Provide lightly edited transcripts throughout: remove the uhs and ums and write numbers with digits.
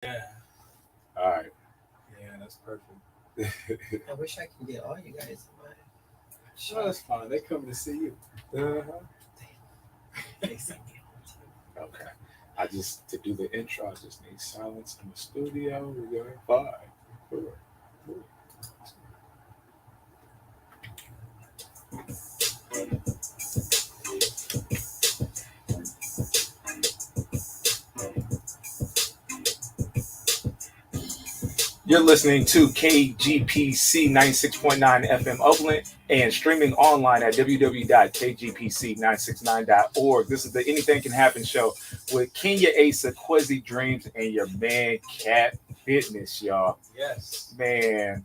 Yeah. All right. Yeah, that's perfect. I wish I could get all you guys in my Sure, that's fine. They coming to see you. Uh-huh. They send me all the time. Okay. I just to do the intro, I just need silence in the studio. We go in 5, 4, 3. You're listening to KGPC 96.9 FM Oakland and streaming online at www.kgpc969.org. This is the Anything Can Happen show with Kenya Asa, Quezzy Dreams, and your man Cat Fitness, y'all. Yes. Man,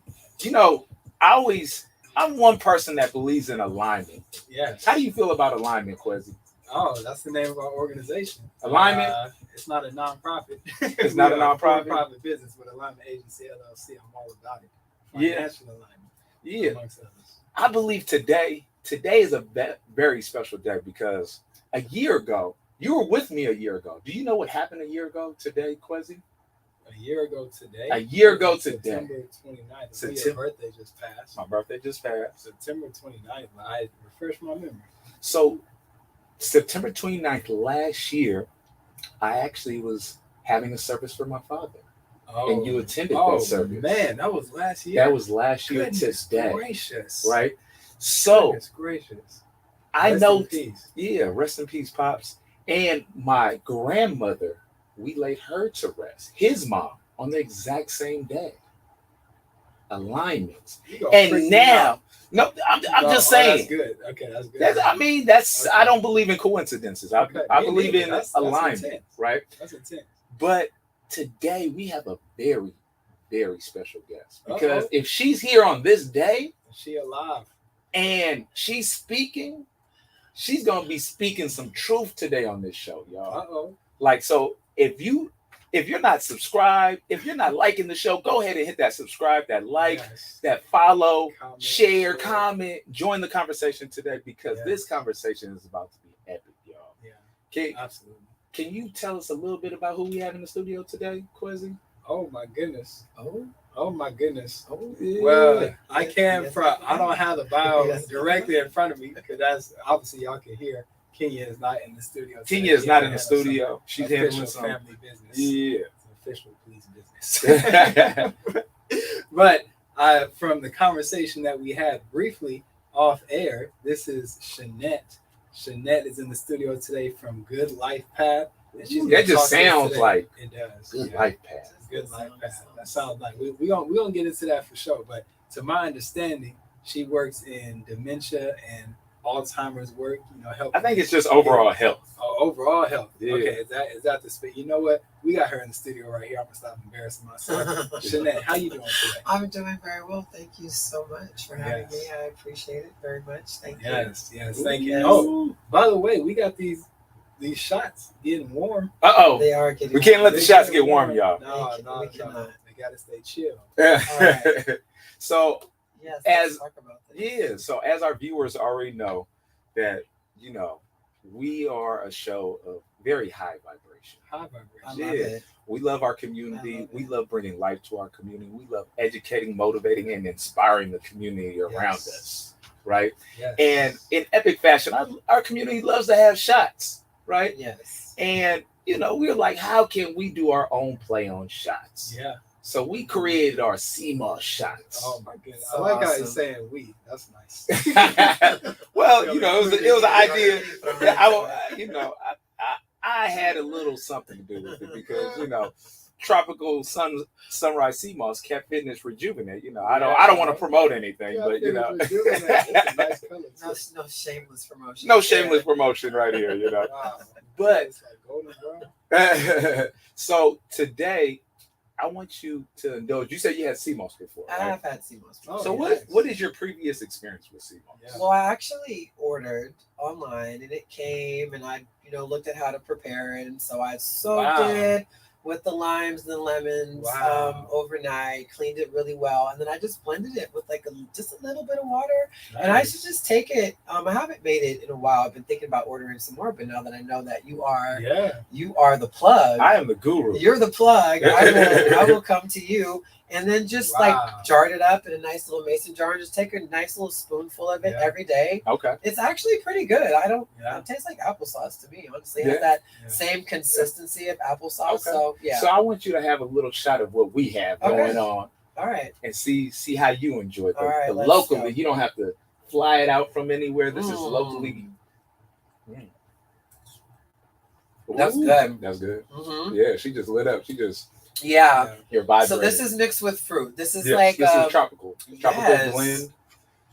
I'm one person that believes in alignment. Yes. How do you feel about alignment, Quezzy? Oh, that's the name of our organization. Alignment? It's not a nonprofit. It's not a nonprofit? For-profit business with Alignment Agency LLC. I'm all about it. Yeah. Financial alignment. Yeah. Amongst others. I believe today is a very special day because a year ago, you were with me a year ago. Do you know what happened a year ago today, Quezzy? A year ago today. A year ago today. September 29th. Your birthday just passed. My birthday just passed. September 29th. I refreshed my memory. So September 29th last year, I actually was having a service for my father. Oh, and you attended that service. Man, that was last year. That was last year today. Gracious. Right? So Goodness gracious. I Rest know in peace. Yeah, rest in peace, Pops. And my grandmother, we laid her to rest. His mom on the exact same day. Alignments. And now, no, I'm just saying. That's good. Okay, that's good. Okay. I don't believe in coincidences. I believe in alignment, intense. Right? That's intense. But today we have a very, very special guest because if she's here on this day, she alive, and she's speaking, she's gonna be speaking some truth today on this show, y'all. Like, so if you're not subscribed, if you're not liking the show, go ahead and hit that subscribe, that like, that follow, share, comment, join the conversation today because this conversation is about to be epic, y'all. Yeah, absolutely. Can you tell us a little bit about who we have in the studio today, Quezzy? Oh my goodness. Oh my goodness. Oh, yeah. Well, I don't have the bio directly in front of me because that's obviously y'all can hear. Kenya is not in the studio. Kenya is not in the studio. She's handling some family business. Yeah. It's official police business. But from the conversation that we had briefly off air, this is Shanette. Shanette is in the studio today from Good Life Path. That just sounds like it does. Good Life Path. Good Life Path. That sounds like we gonna get into that for sure. But to my understanding, she works in dementia and Alzheimer's work. Help. I think it's just overall health. Oh, overall health. Yeah. Okay, is that the space? You know what? We got her in the studio right here. I'm gonna stop embarrassing myself. Shanette, how you doing today? I'm doing very well. Thank you so much for having me. I appreciate it very much. Thank you. Yes, thank you. Oh, by the way, we got these shots getting warm. They are getting warm. We can't let the shots get warm, y'all. No. They gotta stay chill. Right. So let's talk about this. So as our viewers already know that, we are a show of very high vibration. High vibration. I love it. We love our community. We love bringing life to our community. We love educating, motivating, and inspiring the community around us. Right? Yes. And in epic fashion, our community loves to have shots. Right? Yes. And, we're like, how can we do our own play on shots? Yeah. So we created our CMOS shots. Oh my goodness! So I like how you're saying we. That's nice. Well, it was an idea. I had a little something to do with it because tropical sunrise CMOS kept fitness rejuvenate. I don't want to promote anything, but it's a nice color. No shameless promotion. No shameless promotion right here. Wow. But it's like golden brown. So today, I want you to indulge. You said you had CMOS before, right? I have had CMOS before. So what is your previous experience with CMOS? Yeah. Well, I actually ordered online and it came and I, looked at how to prepare it. And so I soaked it with the limes and the lemons. Wow. Overnight, cleaned it really well, and then I just blended it with like just a little bit of water. Nice. And I should just take it. I haven't made it in a while. I've been thinking about ordering some more, but now that I know that you are the plug. I am the guru. You're the plug. I will come to you. And then just like jarred it up in a nice little mason jar and just take a nice little spoonful of it every day. Okay. It's actually pretty good. It tastes like applesauce to me, honestly. It has that same consistency of applesauce. Okay. So yeah. So I want you to have a little shot of what we have going on. All right. And see how you enjoy it. All right, locally. go. You don't have to fly it out from anywhere. This is locally. That's good. That's good. Mm-hmm. Yeah, she just lit up. She just your vibrator. So this is mixed with fruit. This is this is tropical blend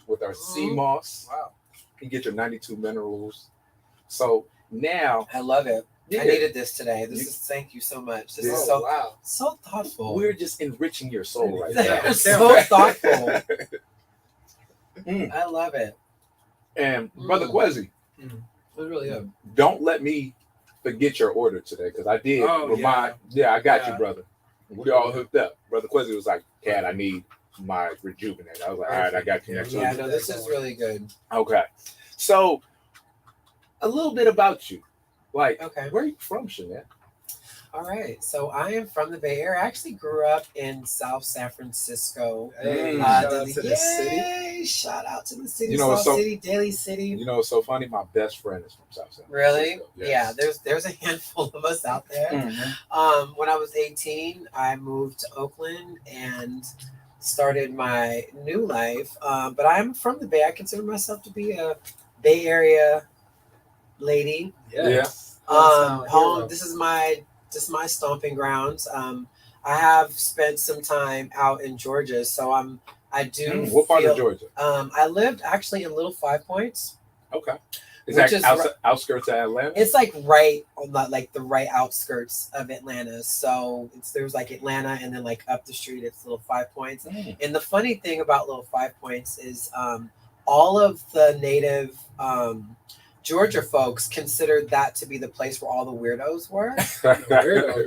with our sea moss. Wow. You get your 92 minerals. So now I love it. I needed this today. Thank you so much. This is so thoughtful. We're just enriching your soul right now. So thoughtful. I love it. And Brother Kwesi, it was really good. Don't let me forget your order today, because I did remind. I got you, brother. We all hooked up. Brother Kwesi was like, "Cat, I need my rejuvenate." I was like, "All right, I got you next week." Yeah, no, this is really good. Okay, so a little bit about you. Like, where are you from, Shanette? All right, so I am from the Bay Area. I actually grew up in South San Francisco. Shout out to the city. Shout out to the city. You know, South City, Daly City. You know, it's so funny. My best friend is from South San Francisco. Really? Yes. Yeah. There's a handful of us out there. Mm-hmm. When I was 18, I moved to Oakland and started my new life. But I'm from the Bay. I consider myself to be a Bay Area lady. Yes. Home. This is my stomping grounds. I have spent some time out in Georgia, so I do. What part of Georgia? I lived actually in Little Five Points. Okay. Is that outskirts of Atlanta? It's like right on the right outskirts of Atlanta. So there's like Atlanta, and then like up the street it's Little Five Points. And the funny thing about Little Five Points is all of the native Georgia folks considered that to be the place where all the weirdos were.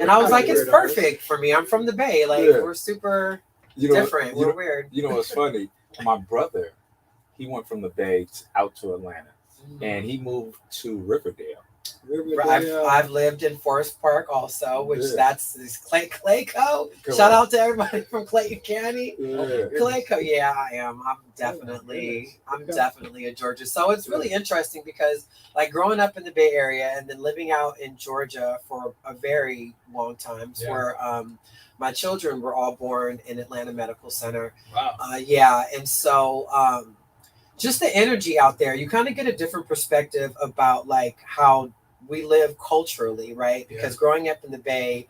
And I was like, it's perfect for me. I'm from the Bay. Like, we're super different. We're weird. You know what's funny? My brother, he went from the Bay out to Atlanta, and he moved to Riverdale. I've lived in Forest Park also, which that's Clayco. Shout out to everybody from Clayton County. Clayco, I am. I'm definitely a Georgia. So it's really interesting because like growing up in the Bay Area and then living out in Georgia for a very long time, where my children were all born in Atlanta Medical Center. Wow. And so just the energy out there, you kind of get a different perspective about like how we live culturally, right? Because growing up in the Bay,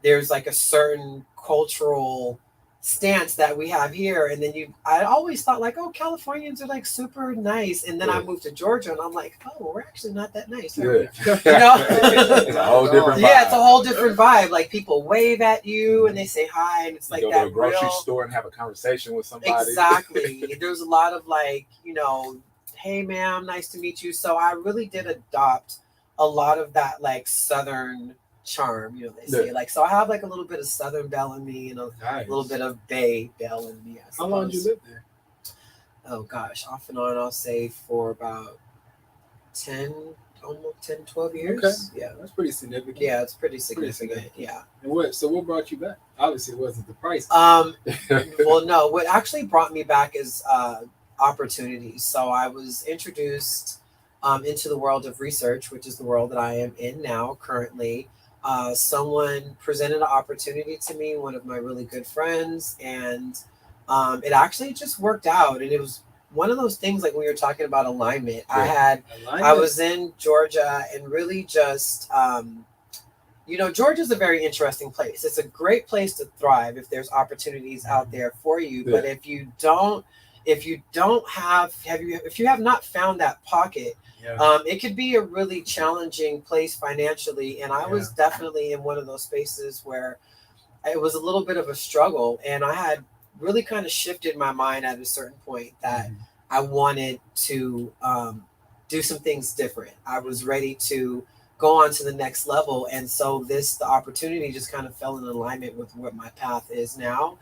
there's like a certain cultural stance that we have here. And then I always thought like, oh, Californians are like super nice. And then I moved to Georgia and I'm like, oh, we're actually not that nice. You know? It's a whole different vibe. It's a whole different vibe. Like people wave at you and they say hi. And it's like go to a grocery store and have a conversation with somebody. Exactly. There's a lot of like, hey ma'am, nice to meet you. So I really did adopt a lot of that like Southern charm, they say. Like, so I have like a little bit of Southern belle in me and a little bit of Bay belle in me. How long did you live there? Oh gosh, off and on, I'll say for about 12 years. Okay. Yeah. That's pretty significant. Yeah, it's pretty significant. Yeah. And what brought you back? Obviously it wasn't the price. Well, no, what actually brought me back is opportunities. So I was introduced into the world of research, which is the world that I am in now currently. Someone presented an opportunity to me, one of my really good friends, and it actually just worked out. And it was one of those things like when we were talking about alignment. I was in Georgia and really just Georgia's a very interesting place. It's a great place to thrive if there's opportunities out there for you. But if you have not found that pocket, it could be a really challenging place financially. And I was definitely in one of those spaces where it was a little bit of a struggle. And I had really kind of shifted my mind at a certain point that I wanted to do some things different. I was ready to go on to the next level. And so the opportunity just kind of fell in alignment with what my path is now.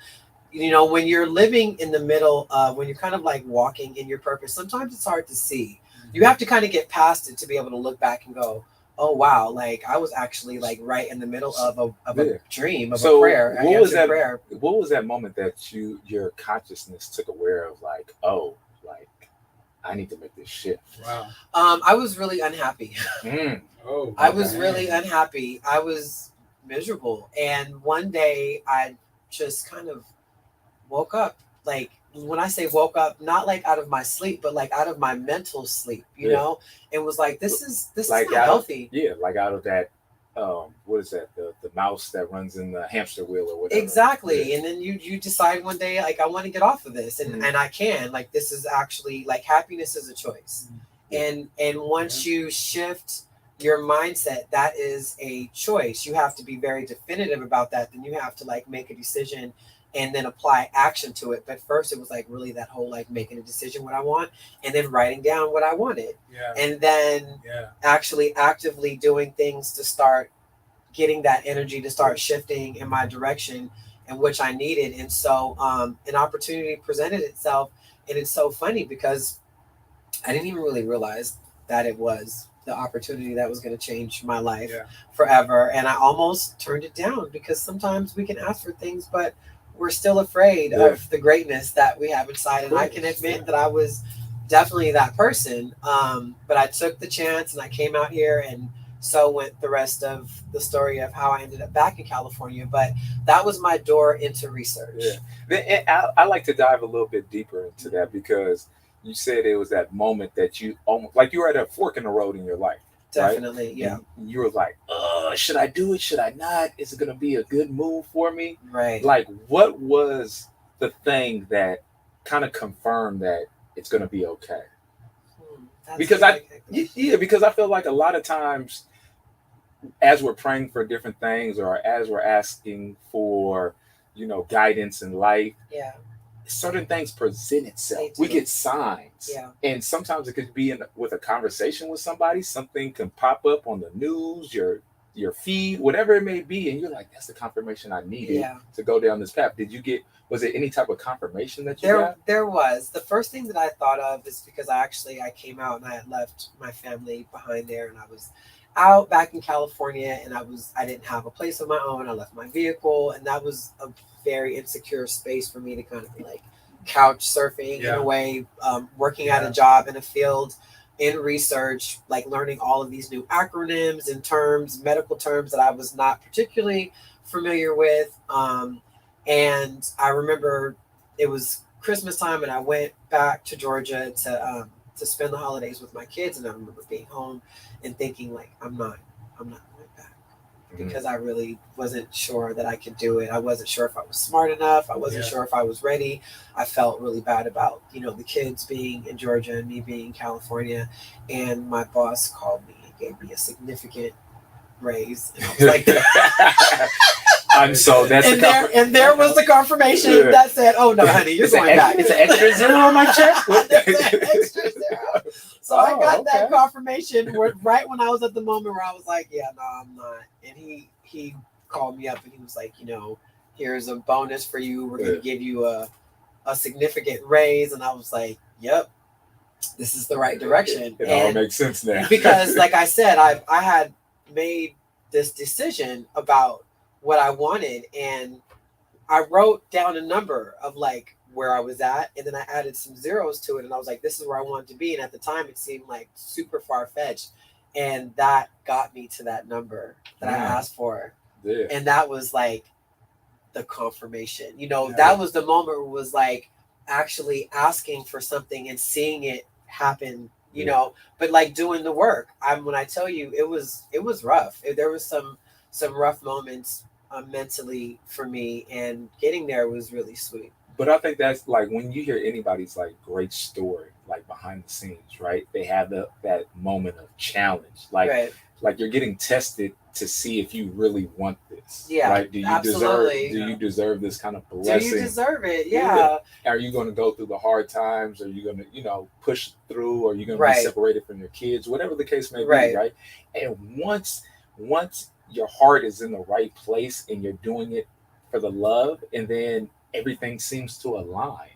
You know, when you're living in the middle of, when you're kind of like walking in your purpose, sometimes it's hard to see. You have to kind of get past it to be able to look back and go, oh wow, like I was actually like right in the middle of a dream, of a prayer. What was that moment that your consciousness took aware of, like, oh, like I need to make this shift? Wow. I was really unhappy. Oh, I was really unhappy. I was miserable. And one day I just kind of woke up. Like, when I say woke up, not like out of my sleep, but like out of my mental sleep, you know, and was like, this is like not healthy. Like out of that, what is that? The mouse that runs in the hamster wheel or whatever. Exactly. And then you decide one day, like, I want to get off of this, and I can, like, this is actually, like, happiness is a choice. And once you shift your mindset, that is a choice. You have to be very definitive about that. Then you have to like make a decision and then apply action to it. But first it was like really that whole like making a decision what I want, and then writing down what I wanted. And then actually actively doing things to start getting that energy to start shifting in my direction, in which I needed. And so an opportunity presented itself. And it's so funny because I didn't even really realize that it was the opportunity that was going to change my life forever. And I almost turned it down, because sometimes we can ask for things, but we're still afraid of the greatness that we have inside. And I can admit that I was definitely that person. But I took the chance and I came out here, and so went the rest of the story of how I ended up back in California. But that was my door into research. I like to dive a little bit deeper into that, because you said it was that moment that you almost, like, you were at a fork in the road in your life. Definitely, right? yeah. And you were like, should I do it? Should I not? Is it going to be a good move for me? Right. Like, what was the thing that kind of confirmed that it's going to be okay? Because because I feel like a lot of times, as we're praying for different things, or as we're asking for, guidance in life, certain things present itself. We get signs. And sometimes it could be with a conversation with somebody. Something can pop up on the news, your feed, whatever it may be, and you're like, that's the confirmation I needed to go down this path. Was it any type of confirmation that you got? There was. The first thing that I thought of is because I came out and I had left my family behind there, and I was out back in California, and I didn't have a place of my own. I left my vehicle, and that was a very insecure space for me to kind of be like couch surfing in a way, working at a job in a field in research, like learning all of these new acronyms and terms, medical terms that I was not particularly familiar with. And I remember it was Christmas time, and I went back to Georgia to spend the holidays with my kids. And I remember being home and thinking, like, I'm not going back, because I really wasn't sure that I could do it. I wasn't sure if I was smart enough. I wasn't sure if I was ready. I felt really bad about, the kids being in Georgia and me being in California. And my boss called me and gave me a significant raise. And I was like, there was the confirmation that said, "Oh no, honey, you're going back." It's an extra zero on my check. Extra zero. So I got that confirmation right when I was at the moment where I was like, "Yeah, no, I'm not." And he called me up and he was like, "Here's a bonus for you. We're going to give you a significant raise." And I was like, "Yep, this is the right direction." It all makes sense now. Because, like I said, I had made this decision about what I wanted, and I wrote down a number of like where I was at, and then I added some zeros to it, and I was like, this is where I wanted to be. And at the time it seemed like super far-fetched, and that got me to that number that I asked for. And that was like the confirmation, that was the moment where it was like actually asking for something and seeing it happen, but like doing the work. When I tell you, it was rough. There was some rough moments mentally for me, and getting there was really sweet. But I think that's like when you hear anybody's like great story, like behind the scenes, right? They have that moment of challenge, like you're getting tested to see if you really want this. Yeah, right? Do you absolutely. do you deserve this kind of blessing? Do you deserve it? Yeah. Are you going to go through the hard times? Are you going to, push through? Or are you going to Right. be separated from your kids? Whatever the case may Right. be, right? And once your heart is in the right place and you're doing it for the love, and then everything seems to align.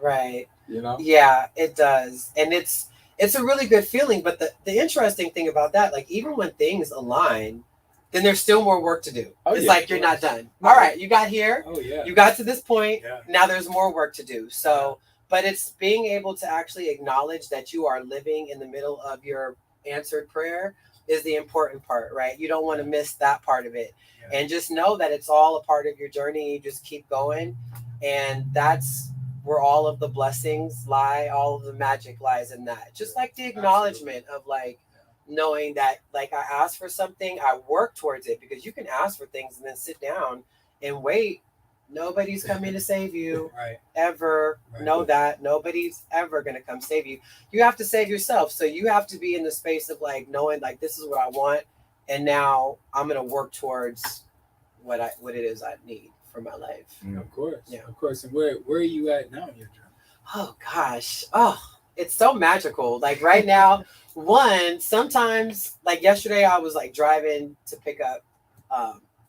Right. Yeah, it does. And it's a really good feeling. But the interesting thing about that, like even when things align, then there's still more work to do. It's like you're not done. All right, you got here. Oh yeah. You got to this point. Yeah. Now there's more work to do. So, but it's being able to actually acknowledge that you are living in the middle of your answered prayer is the important part, right? You don't want to miss that part of it. Yeah. And just know that it's all a part of your journey. You just keep going. And that's where all of the blessings lie, all of the magic lies in that. Just like the acknowledgement of like knowing that like I asked for something, I work towards it, because you can ask for things and then sit down and wait. Nobody's coming to save you ever. Right. Know that nobody's ever going to come save you. You have to save yourself. So you have to be in the space of like knowing like this is what I want, and now I'm going to work towards what it is I need for my life. Of course. Yeah, of course. And where are you at now in your journey? Oh gosh. Oh, it's so magical. Like right now, sometimes like yesterday I was like driving to pick up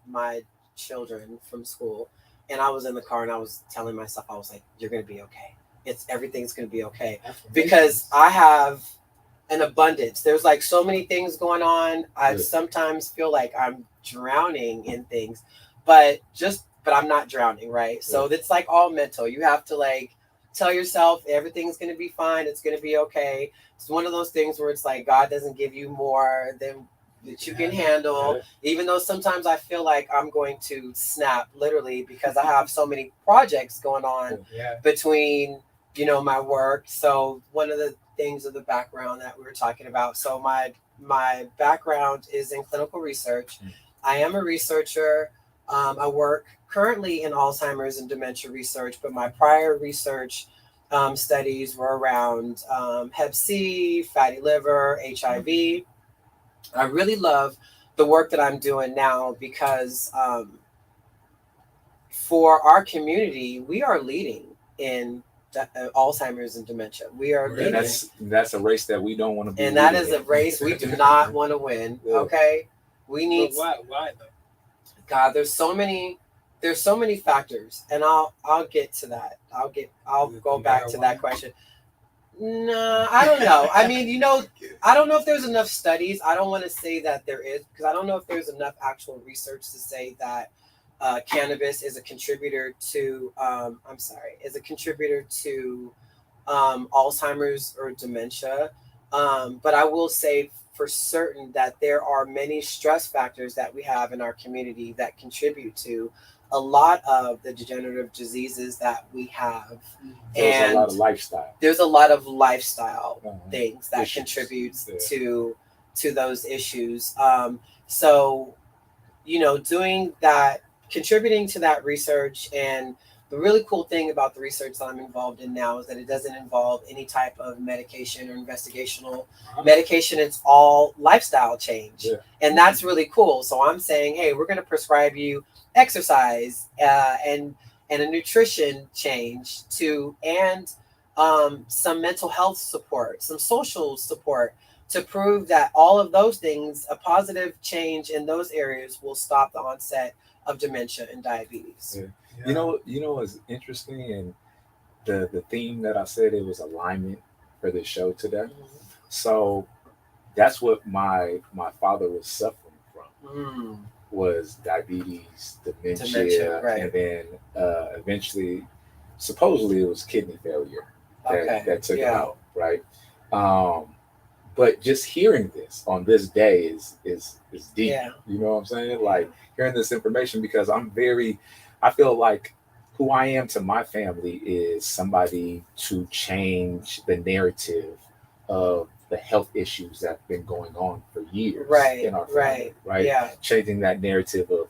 my children from school. And I was in the car and I was telling myself, I was like, you're going to be okay. Everything's going to be okay. Because I have an abundance. There's like so many things going on. I sometimes feel like I'm drowning in things, but I'm not drowning, right? So it's like all mental. You have to like tell yourself everything's going to be fine. It's going to be okay. It's one of those things where it's like God doesn't give you more than that you can handle, even though sometimes I feel like I'm going to snap literally because I have so many projects going on between, my work. So one of the things of the background that we were talking about. So my background is in clinical research. I am a researcher. I work currently in Alzheimer's and dementia research, but my prior research studies were around Hep C, fatty liver, HIV. I really love the work that I'm doing now because for our community, we are leading in Alzheimer's and dementia. We are leading. That's a race that we don't want to be. And that is a race we do not want to win. Okay, we need. But why though? God, there's so many factors, and I'll get to that. I'll go back to that question. No, I don't know. I mean, I don't know if there's enough studies. I don't want to say that there is, because I don't know if there's enough actual research to say that cannabis is a contributor to Alzheimer's or dementia. But I will say for certain that there are many stress factors that we have in our community that contribute to a lot of the degenerative diseases that we have. There's a lot of lifestyle things that contributes to those issues. So, doing that, contributing to that research, and the really cool thing about the research that I'm involved in now is that it doesn't involve any type of medication or investigational medication. It's all lifestyle change. And that's really cool. So I'm saying, hey, we're going to prescribe you exercise and a nutrition change and some mental health support, some social support, to prove that all of those things, a positive change in those areas, will stop the onset of dementia and diabetes. You know what's interesting, and the theme that I said, it was alignment for this show today. So that's what my father was suffering from. Was diabetes, dementia, and then eventually, supposedly, it was kidney failure that took him out, right? But just hearing this on this day is deep. You know what I'm saying? Like hearing this information, because I feel like who I am to my family is somebody to change the narrative of the health issues that have been going on for years in our family, right? Yeah. Changing that narrative of,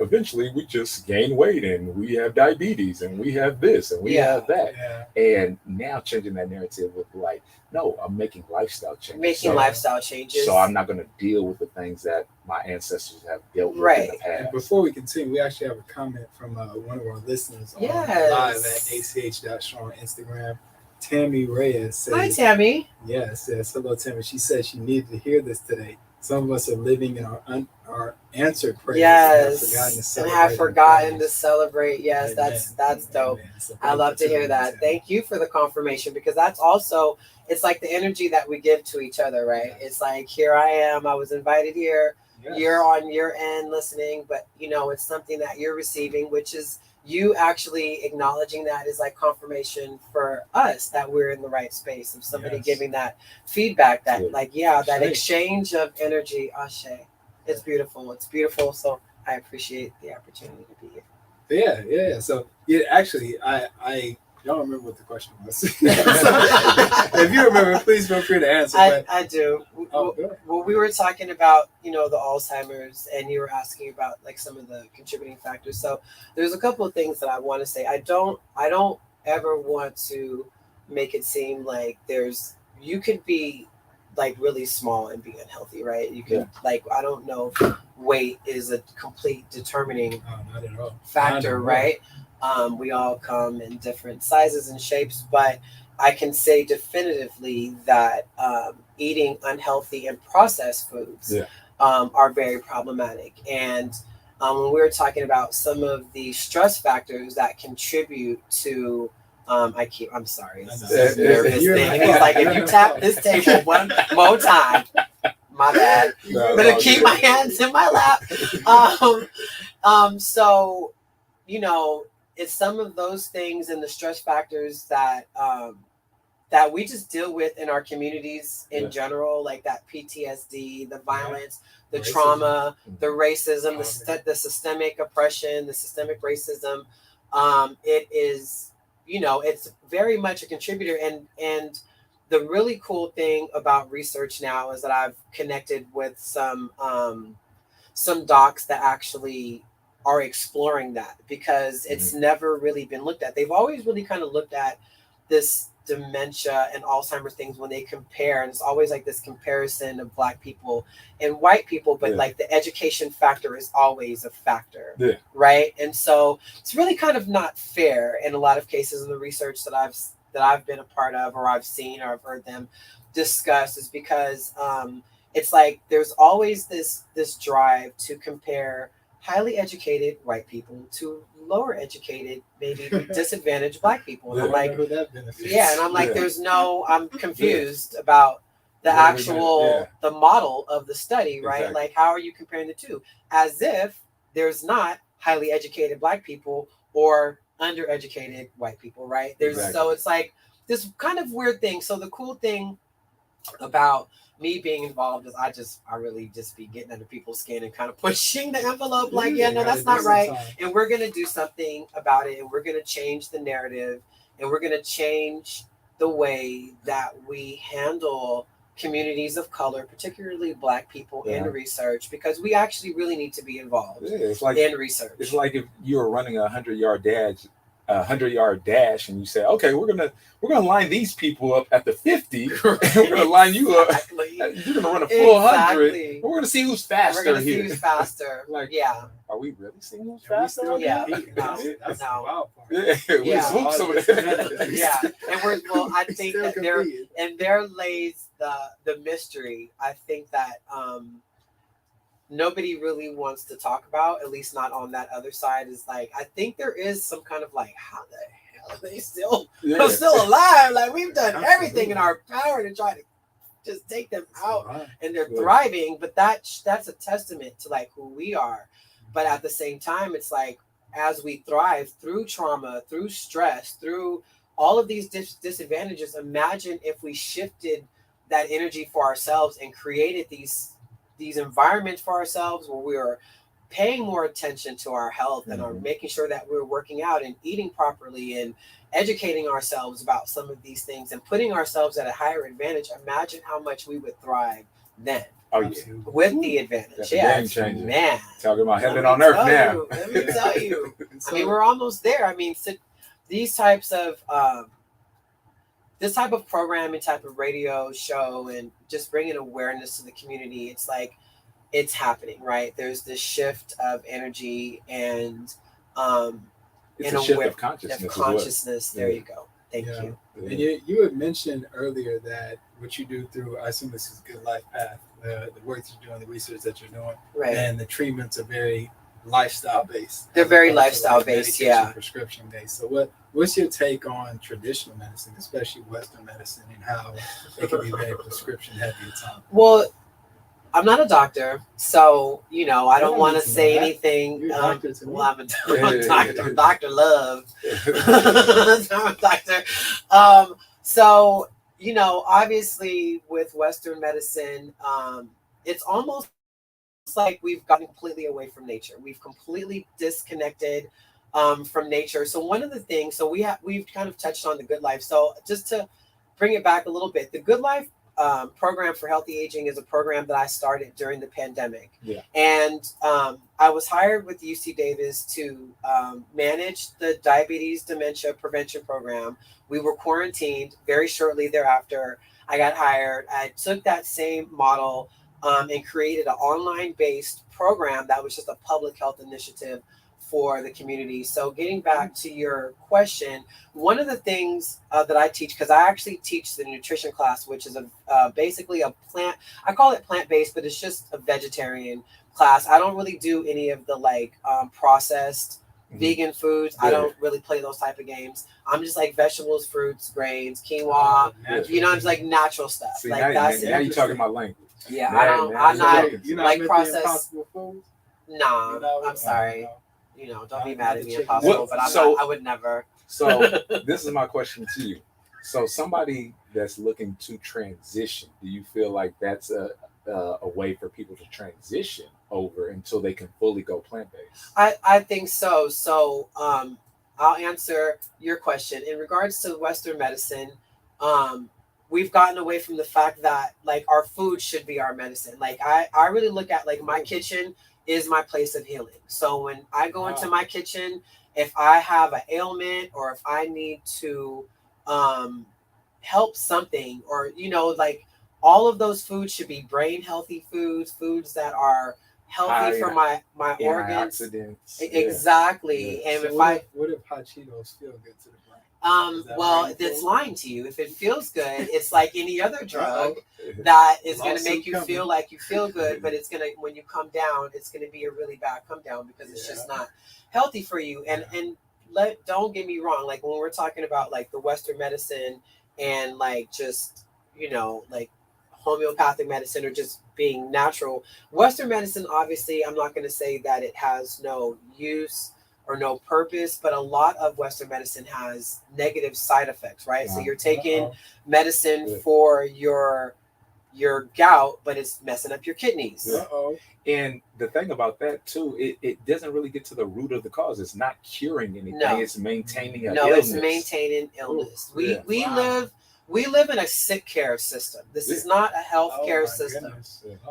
eventually we just gain weight and we have diabetes and we have this and we have that. And now changing that narrative with like, No, I'm making lifestyle changes. Making lifestyle changes. So I'm not going to deal with the things that my ancestors have dealt with in the past. And before we continue, we actually have a comment from one of our listeners on live at ach.strong on Instagram. Tammy Reyes says, "Hi, Tammy." Yes, hello, Tammy. She said she needed to hear this today. Some of us are living in our answered prayers. Yes, and have forgotten to celebrate. Yes, that's dope. So I love to hear that. Thank you for the confirmation, because that's also, it's like the energy that we give to each other, right? It's like, here I am. I was invited here. Yes. You're on your end listening, but it's something that you're receiving, which is you actually acknowledging that is like confirmation for us that we're in the right space, of somebody giving that feedback, that that exchange of energy. Ashe. It's beautiful. It's beautiful. So I appreciate the opportunity to be here. Yeah. So actually, I don't remember what the question was. So, if you remember, please feel free to answer. I do. Well, we were talking about, the Alzheimer's, and you were asking about like some of the contributing factors. So there's a couple of things that I want to say. I don't ever want to make it seem like you could be like really small and be unhealthy, right? You could I don't know if weight is a complete determining not at all. factor, right? We all come in different sizes and shapes, but I can say definitively that eating unhealthy and processed foods are very problematic. And when we were talking about some of the stress factors that contribute to I'm sorry. This is a nervous thing. He's like, if you tap this table one more time, my bad. I'm gonna keep my hands in my lap. So, it's some of those things and the stress factors that that we just deal with in our communities in general, like that PTSD, the violence, the trauma, the racism, the systemic oppression, the systemic racism. It is, it's very much a contributor. And the really cool thing about research now is that I've connected with some docs that actually are exploring that, because it's never really been looked at. They've always really kind of looked at this dementia and Alzheimer's things when they compare, and it's always like this comparison of Black people and white people, but like the education factor is always a factor, right? And so it's really kind of not fair in a lot of cases in the research that I've been a part of, or I've seen, or I've heard them discuss, is because it's like there's always this drive to compare highly educated white people to lower educated, maybe disadvantaged Black people. And I'm like, I'm confused about the actual, the model of the study, right? Exactly. Like, how are you comparing the two? As if there's not highly educated Black people or undereducated white people, right? So it's like this kind of weird thing. So the cool thing about me being involved is I really just be getting under people's skin and kind of pushing the envelope, like, no, that's not right. And we're going to do something about it. And we're going to change the narrative, and we're going to change the way that we handle communities of color, particularly Black people, in research, because we actually really need to be involved in research. It's like if you were running a 100-yard dash, and you say, okay, we're gonna line these people up at the 50, and we're gonna line you up. You're gonna run a full 100. We're gonna see who's faster. We're gonna see who's faster. Are we really seeing who's faster? No. And I think that there lays the mystery. I think that nobody really wants to talk about, at least not on that other side, is like, I think there is some kind of like, how the hell are they still alive? Like, we've done everything in our power to try to just take them out, and they're thriving. But that's a testament to like who we are. But at the same time, it's like, as we thrive through trauma, through stress, through all of these disadvantages, imagine if we shifted that energy for ourselves and created these environments for ourselves where we are paying more attention to our health and are making sure that we're working out and eating properly and educating ourselves about some of these things and putting ourselves at a higher advantage. Imagine how much we would thrive then. With the advantage. Game changer. Man. Talking about heaven on earth now. Let me tell you. I mean, we're almost there. I mean, these types of this type of program and type of radio show and just bringing awareness to the community, it's like it's happening, right? There's this shift of energy and it's a shift of consciousness. There you go. Thank you. And you had mentioned earlier that what you do through, I assume this is Good Life Path, the work that you're doing, the research that you're doing, right? And the treatments are very lifestyle based. They're very lifestyle based, prescription based. So what's your take on traditional medicine, especially Western medicine, and how it can be very prescription heavy at times? Well, I'm not a doctor, so I don't want to say anything. You're a doctor to me. Well, I'm a doctor. I'm Dr. Love. I'm a doctor. So obviously with Western medicine, it's almost like we've gotten completely away from nature. We've completely disconnected from nature. So one of the things, we've kind of touched on the Good Life. So just to bring it back a little bit, the Good Life program for healthy aging is a program that I started during the pandemic. Yeah. And I was hired with UC Davis to manage the diabetes dementia prevention program. We were quarantined very shortly thereafter. I got hired. I took that same model and created an online-based program that was just a public health initiative for the community. So getting back to your question, one of the things that I teach, because I actually teach the nutrition class, which is basically a plant, I call it plant-based, but it's just a vegetarian class. I don't really do any of the processed vegan foods. I don't really play those type of games. I'm just like vegetables, fruits, grains, quinoa, just like natural stuff. See, like now you're talking my language. Yeah, I'm not processed. Nah, No, I'm sorry. Don't be mad at me, Well, Impossible, but I would never. So this is my question to you. So somebody that's looking to transition, do you feel like that's a way for people to transition over until they can fully go plant-based? I think so. So I'll answer your question. In regards to Western medicine, we've gotten away from the fact that our food should be our medicine. I really look at my kitchen is my place of healing. So when I go into my kitchen, if I have an ailment or if I need to help something, or all of those foods should be brain healthy foods that are healthy for my organs. Exactly. Yeah. And so what if hot Cheetos feel good to the brain? Well, it's lying to you. If it feels good, it's like any other drug that is going to make you feel like you feel good, but it's going to, when you come down, it's going to be a really bad come down because it's just not healthy for you. And don't get me wrong. When we're talking about the Western medicine and just, homeopathic medicine or just being natural, Western medicine, obviously, I'm not going to say that it has no use or no purpose, but a lot of Western medicine has negative side effects, right? So you're taking medicine for your gout, but it's messing up your kidneys. And the thing about that too, it doesn't really get to the root of the cause. It's not curing anything. No. It's maintaining illness. It's maintaining illness. We live in a sick care system. This is not a health care system.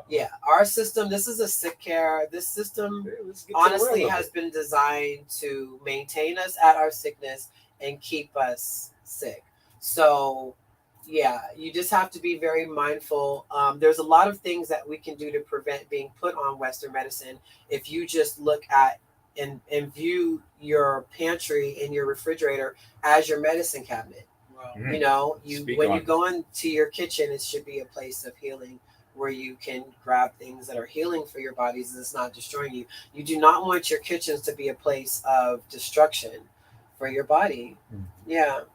Yeah, our system, this is a sick care. This system honestly has been designed to maintain us at our sickness and keep us sick. So you just have to be very mindful. There's a lot of things that we can do to prevent being put on Western medicine. If you just look at and view your pantry and your refrigerator as your medicine cabinet. When you go into your kitchen, it should be a place of healing where you can grab things that are healing for your bodies and it's not destroying you. You do not want your kitchens to be a place of destruction for your body. You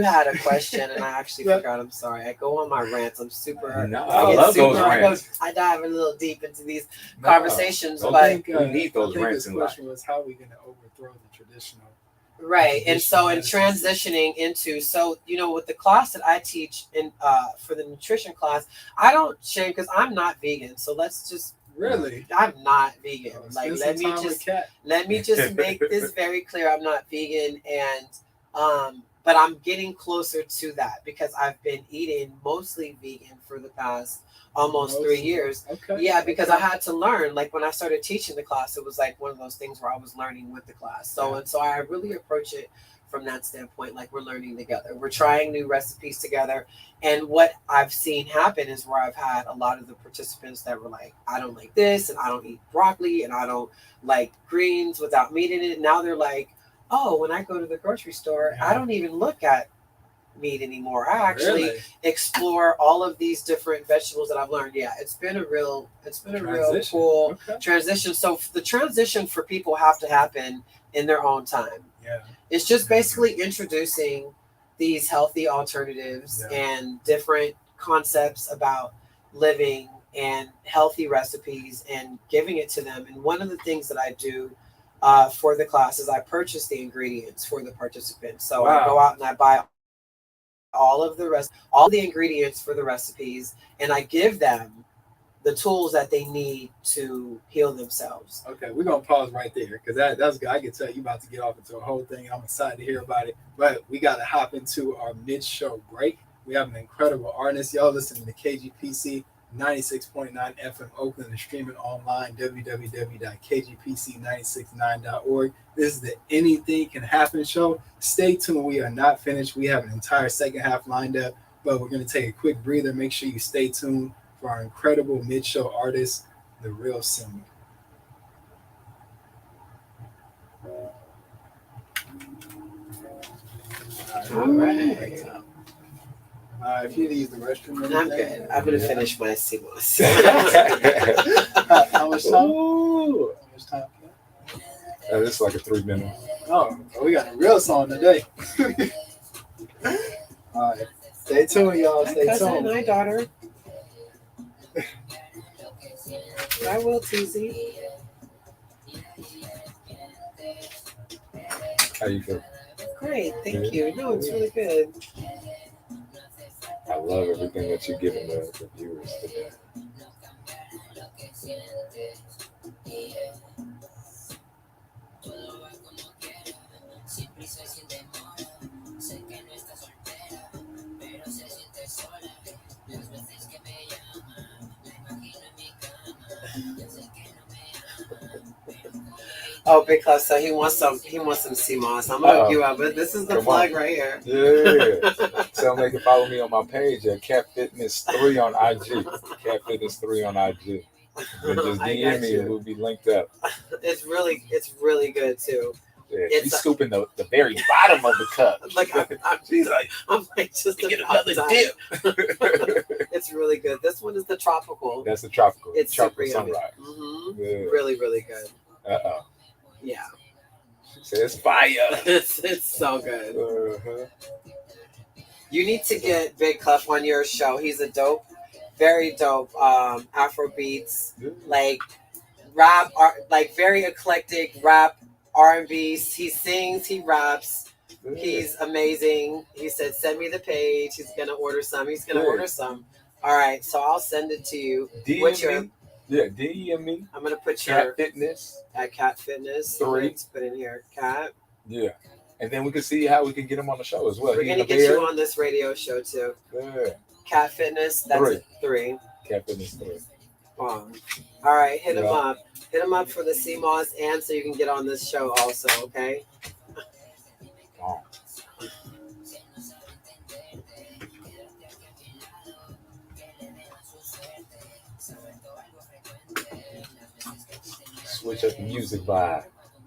had a question and I actually forgot. I'm sorry. I go on my rants. I'm super. I love those rants. I dive a little deep into these conversations, but we need those rants. The question was, how are we going to overthrow the traditional? Right. And so in transitioning into, with the class that I teach for the nutrition class, I don't shame because I'm not vegan. So let's just I'm not vegan. Let me just make this very clear. I'm not vegan. And but I'm getting closer to that because I've been eating mostly vegan for the past almost 3 years. Okay. Yeah, because I had to learn. Like when I started teaching the class, it was like one of those things where I was learning with the class. And so I really approach it from that standpoint, like we're learning together. We're trying new recipes together. And what I've seen happen is where I've had a lot of the participants that were like, I don't like this, and I don't eat broccoli, and I don't like greens without meat in it. Now they're like, oh, when I go to the grocery store, I don't even look at meat anymore. I actually explore all of these different vegetables that I've learned. Yeah, it's been a real cool transition. So the transition for people have to happen in their own time. Yeah. It's just basically introducing these healthy alternatives and different concepts about living and healthy recipes and giving it to them. And one of the things that I do for the class is I purchase the ingredients for the participants. So I go out and I buy all the ingredients for the recipes, and I give them the tools that they need to heal themselves. Okay, we're gonna pause right there because that's good. I can tell you about to get off into a whole thing. I'm excited to hear about it, but we gotta hop into our mid-show break. We have an incredible artist. Y'all listening to KGPC 96.9 FM Oakland and streaming online www.kgpc969.org. This is the Anything Can Happen show. Stay tuned. We are not finished. We have an entire second half lined up, but we're going to take a quick breather. Make sure you stay tuned for our incredible mid-show artist, The Real Simi. All right. If you need to use the restroom, I'm good. I'm going to finish my CMOS. How much time? How much time? This is like a 3 minute. Oh, we got a real song today. All right. Stay tuned, y'all. Stay tuned. My daughter. I will, Teasy. How you feel? Great, thank you. No, it's really good. I love everything that you're giving the viewers today. Oh, because so he wants some CMOS. I'm gonna hook you up, but this is the plug right here. Yeah. So they can follow me on my page at Cat Fitness 3 on IG. Cat Fitness 3 on IG. And just DM me and we'll be linked up. It's really good too. Yeah, she's scooping the very bottom of the cup. Like I'm like just get another dip. It's really good. This one is the tropical. That's the tropical. It's tropical sunrise. Mm-hmm. Yeah. Really, really good. Yeah. She says fire. It's so good. You need to get Big Clef on your show. He's a very dope Afro beats, like rap, like very eclectic rap, R&B. He sings, he raps. He's amazing. He said, send me the page. He's gonna order some. All right, so I'll send it to you. DM me. I'm gonna put Cat Fitness at Cat Fitness 3. Let's put in here, Cat. Yeah, and then we can see how we can get him on the show as well. We're gonna get you on this radio show too. Yeah. Cat Fitness. That's 3. Cat Fitness 3. All right, hit him up. Hit him up for the CMOS and so you can get on this show also. Okay. Switch up the music vibe.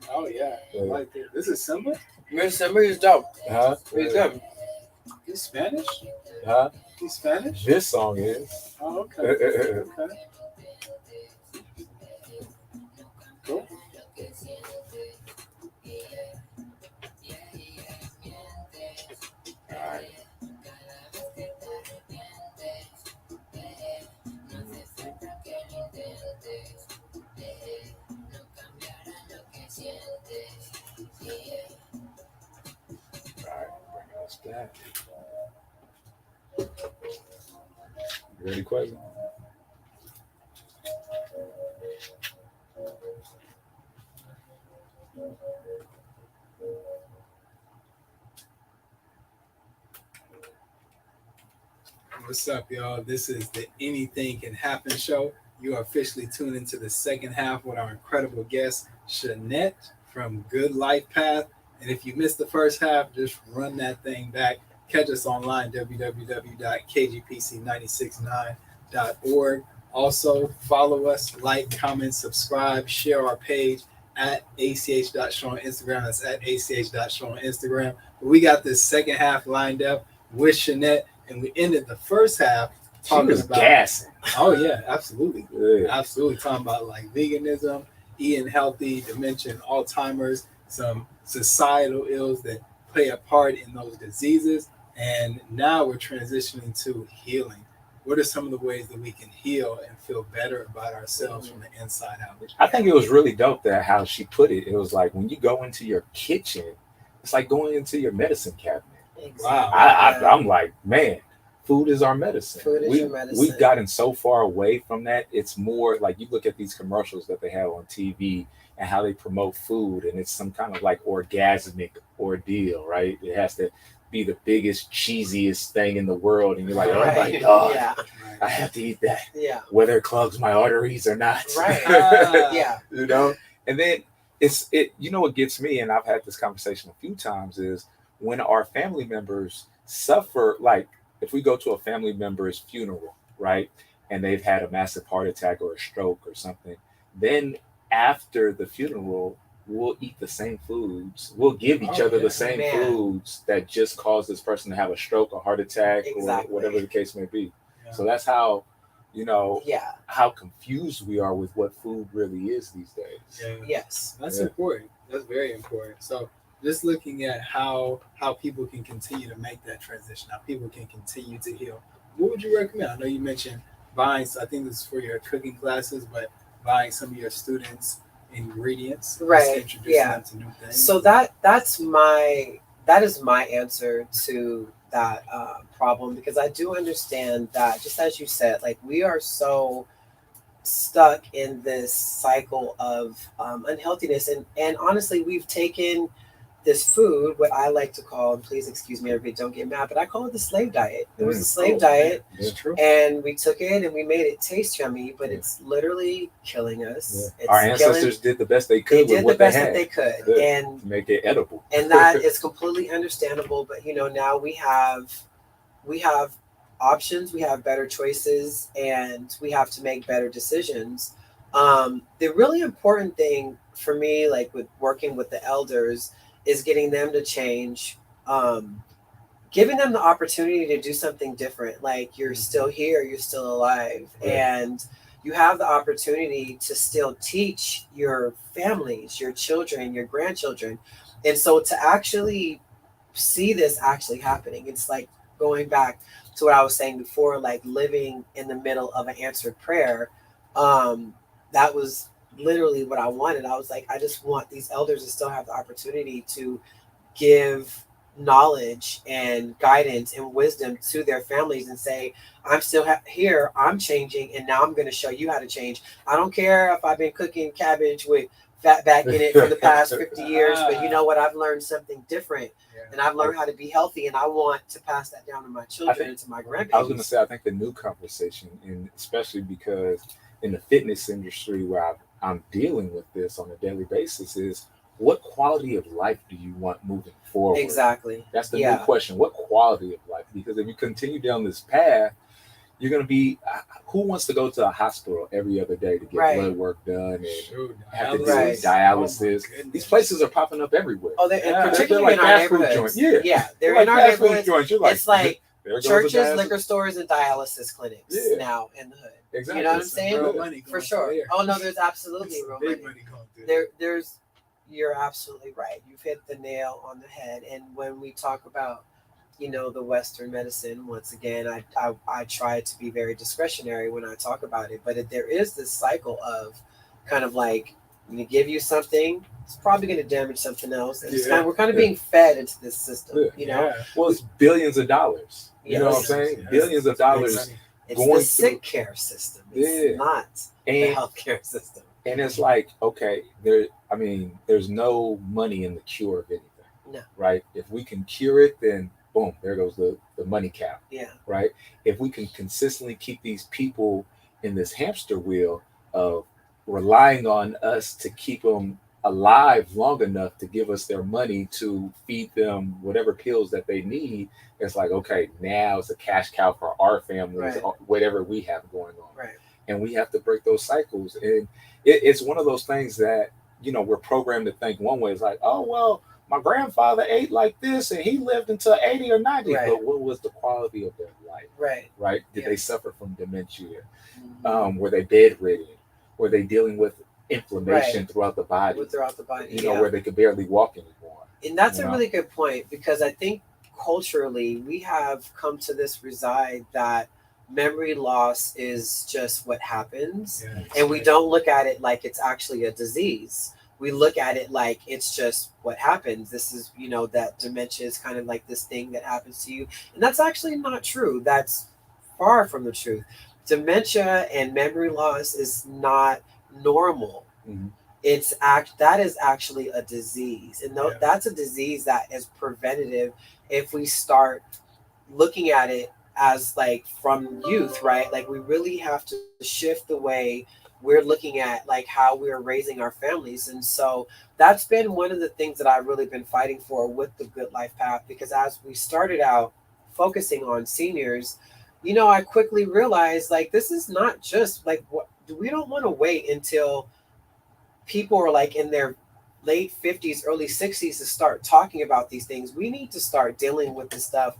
Oh yeah. Like this is Simba? Simba is dope. Huh? He's good. He's Spanish? Huh? He's Spanish? This song is. Oh, okay. Okay. Cool. All right. Bring us back. You ready, Quasi? What's up, y'all? This is the Anything Can Happen show. You are officially tuned into the second half with our incredible guest, Shanette from Good Life Path. And if you missed the first half, just run that thing back. Catch us online, www.kgpc969.org. Also, follow us, like, comment, subscribe, share our page at ach.show on Instagram. That's at ach.show on Instagram. We got this second half lined up with Shanette, and we ended the first half talking about gassing. Oh yeah, absolutely. Yeah. Absolutely. Talking about like veganism, eating healthy, dementia, and Alzheimer's, some societal ills that play a part in those diseases. And now we're transitioning to healing. What are some of the ways that we can heal and feel better about ourselves from the inside out? I think it was really dope that how she put it. It was like when you go into your kitchen, it's like going into your medicine cabinet. Exactly. Wow. I'm like, man, food is our medicine. Food is your medicine. We've gotten so far away from that. It's more like you look at these commercials that they have on TV and how they promote food, and it's some kind of like orgasmic ordeal, right? It has to be the biggest, cheesiest thing in the world, and you're like, oh my God, Yeah. I have to eat that, Yeah. whether it clogs my arteries or not. Right. Yeah. You know, and then you know what gets me, and I've had this conversation a few times, is when our family members suffer, like if we go to a family member's funeral, right, and they've had a massive heart attack or a stroke or something, then after the funeral, we'll eat the same foods. We'll give each other the same foods that just caused this person to have a stroke, a heart attack, or whatever the case may be. Yeah. So that's how, you know, how confused we are with what food really is these days. Yeah. Yes. That's important. That's very important. So just looking at how people can continue to make that transition, how people can continue to heal. What would you recommend? I know you mentioned buying, so I think this is for your cooking classes, but buying some of your students ingredients, right? Introducing them to new things. So that is my answer to that problem, because I do understand that, just as you said, like we are so stuck in this cycle of unhealthiness, and honestly, we've taken this food, what I like to call, and please excuse me, everybody, don't get mad, but I call it the slave diet. It was a slave diet, and we took it and we made it taste yummy, but it's literally killing us. Yeah. Our ancestors did the best they could. They did the best that they could, and to make it edible. And that is completely understandable. But you know, now we have options, we have better choices, and we have to make better decisions. The really important thing for me, like with working with the elders, is getting them to change, giving them the opportunity to do something different. Like, you're still here, you're still alive, and you have the opportunity to still teach your families, your children, your grandchildren. And so to actually see this actually happening, it's like going back to what I was saying before, like living in the middle of an answered prayer. That was literally what I wanted. I was like, I just want these elders to still have the opportunity to give knowledge and guidance and wisdom to their families and say, I'm still here, I'm changing, and now I'm going to show you how to change. I don't care if I've been cooking cabbage with fat back in it for the past 50 years, but you know what? I've learned something different, and I've learned how to be healthy, and I want to pass that down to my children and to my grandbabies. I was going to say, I think the new conversation, and especially because in the fitness industry where I'm dealing with this on a daily basis, is what quality of life do you want moving forward? Exactly. That's the new question. What quality of life? Because if you continue down this path, you're going to be, who wants to go to a hospital every other day to get blood work done and have to do dialysis? Oh, these places are popping up everywhere. Oh, particularly in our neighborhoods. They're in our neighborhoods. It's like churches, liquor stores, and dialysis clinics now in the hood. Exactly. You know what I'm saying? Real money for sure. Oh no, there's absolutely real money. There's you're absolutely right. You've hit the nail on the head. And when we talk about, you know, the Western medicine, once again, I try to be very discretionary when I talk about it. But there is this cycle of kind of like, when you give you something, it's probably going to damage something else. And we're kind of being fed into this system, you know? Well, it's billions of dollars. You know what I'm saying? Billions of dollars. It's the sick care system. It's not the healthcare system. And it's like, okay, there's no money in the cure of anything. No. Right? If we can cure it, then boom, there goes the the money cow. Yeah. Right. If we can consistently keep these people in this hamster wheel of relying on us to keep them alive long enough to give us their money to feed them whatever pills that they need, it's like, okay, now it's a cash cow for our families, Right. whatever we have going on. Right. And we have to break those cycles. And it's one of those things that, we're programmed to think one way. It's like, oh, well, my grandfather ate like this and he lived until 80 or 90. Right. But what was the quality of their life? Right. Right? Did Yeah. they suffer from dementia? Mhm. Were they bedridden? Were they dealing with inflammation Right. throughout the body? Throughout the body. Where they could barely walk anymore. And that's You a know? really good point, because I think culturally we have come to this reside that memory loss is just what happens. Yeah. And we don't look at it like it's actually a disease. We look at it like it's just what happens. This is, that dementia is kind of like this thing that happens to you. And that's actually not true. That's far from the truth. Dementia and memory loss is not normal. Mhm. That is actually a disease. And Yeah. that's a disease that is preventative if we start looking at it as like from youth, right? Like we really have to shift the way we're looking at like how we're raising our families. And so that's been one of the things that I've really been fighting for with the Good Life Path, because as we started out focusing on seniors, I quickly realized like this is not just like we don't want to wait until people are like in their late 50s, early 60s to start talking about these things. We need to start dealing with this stuff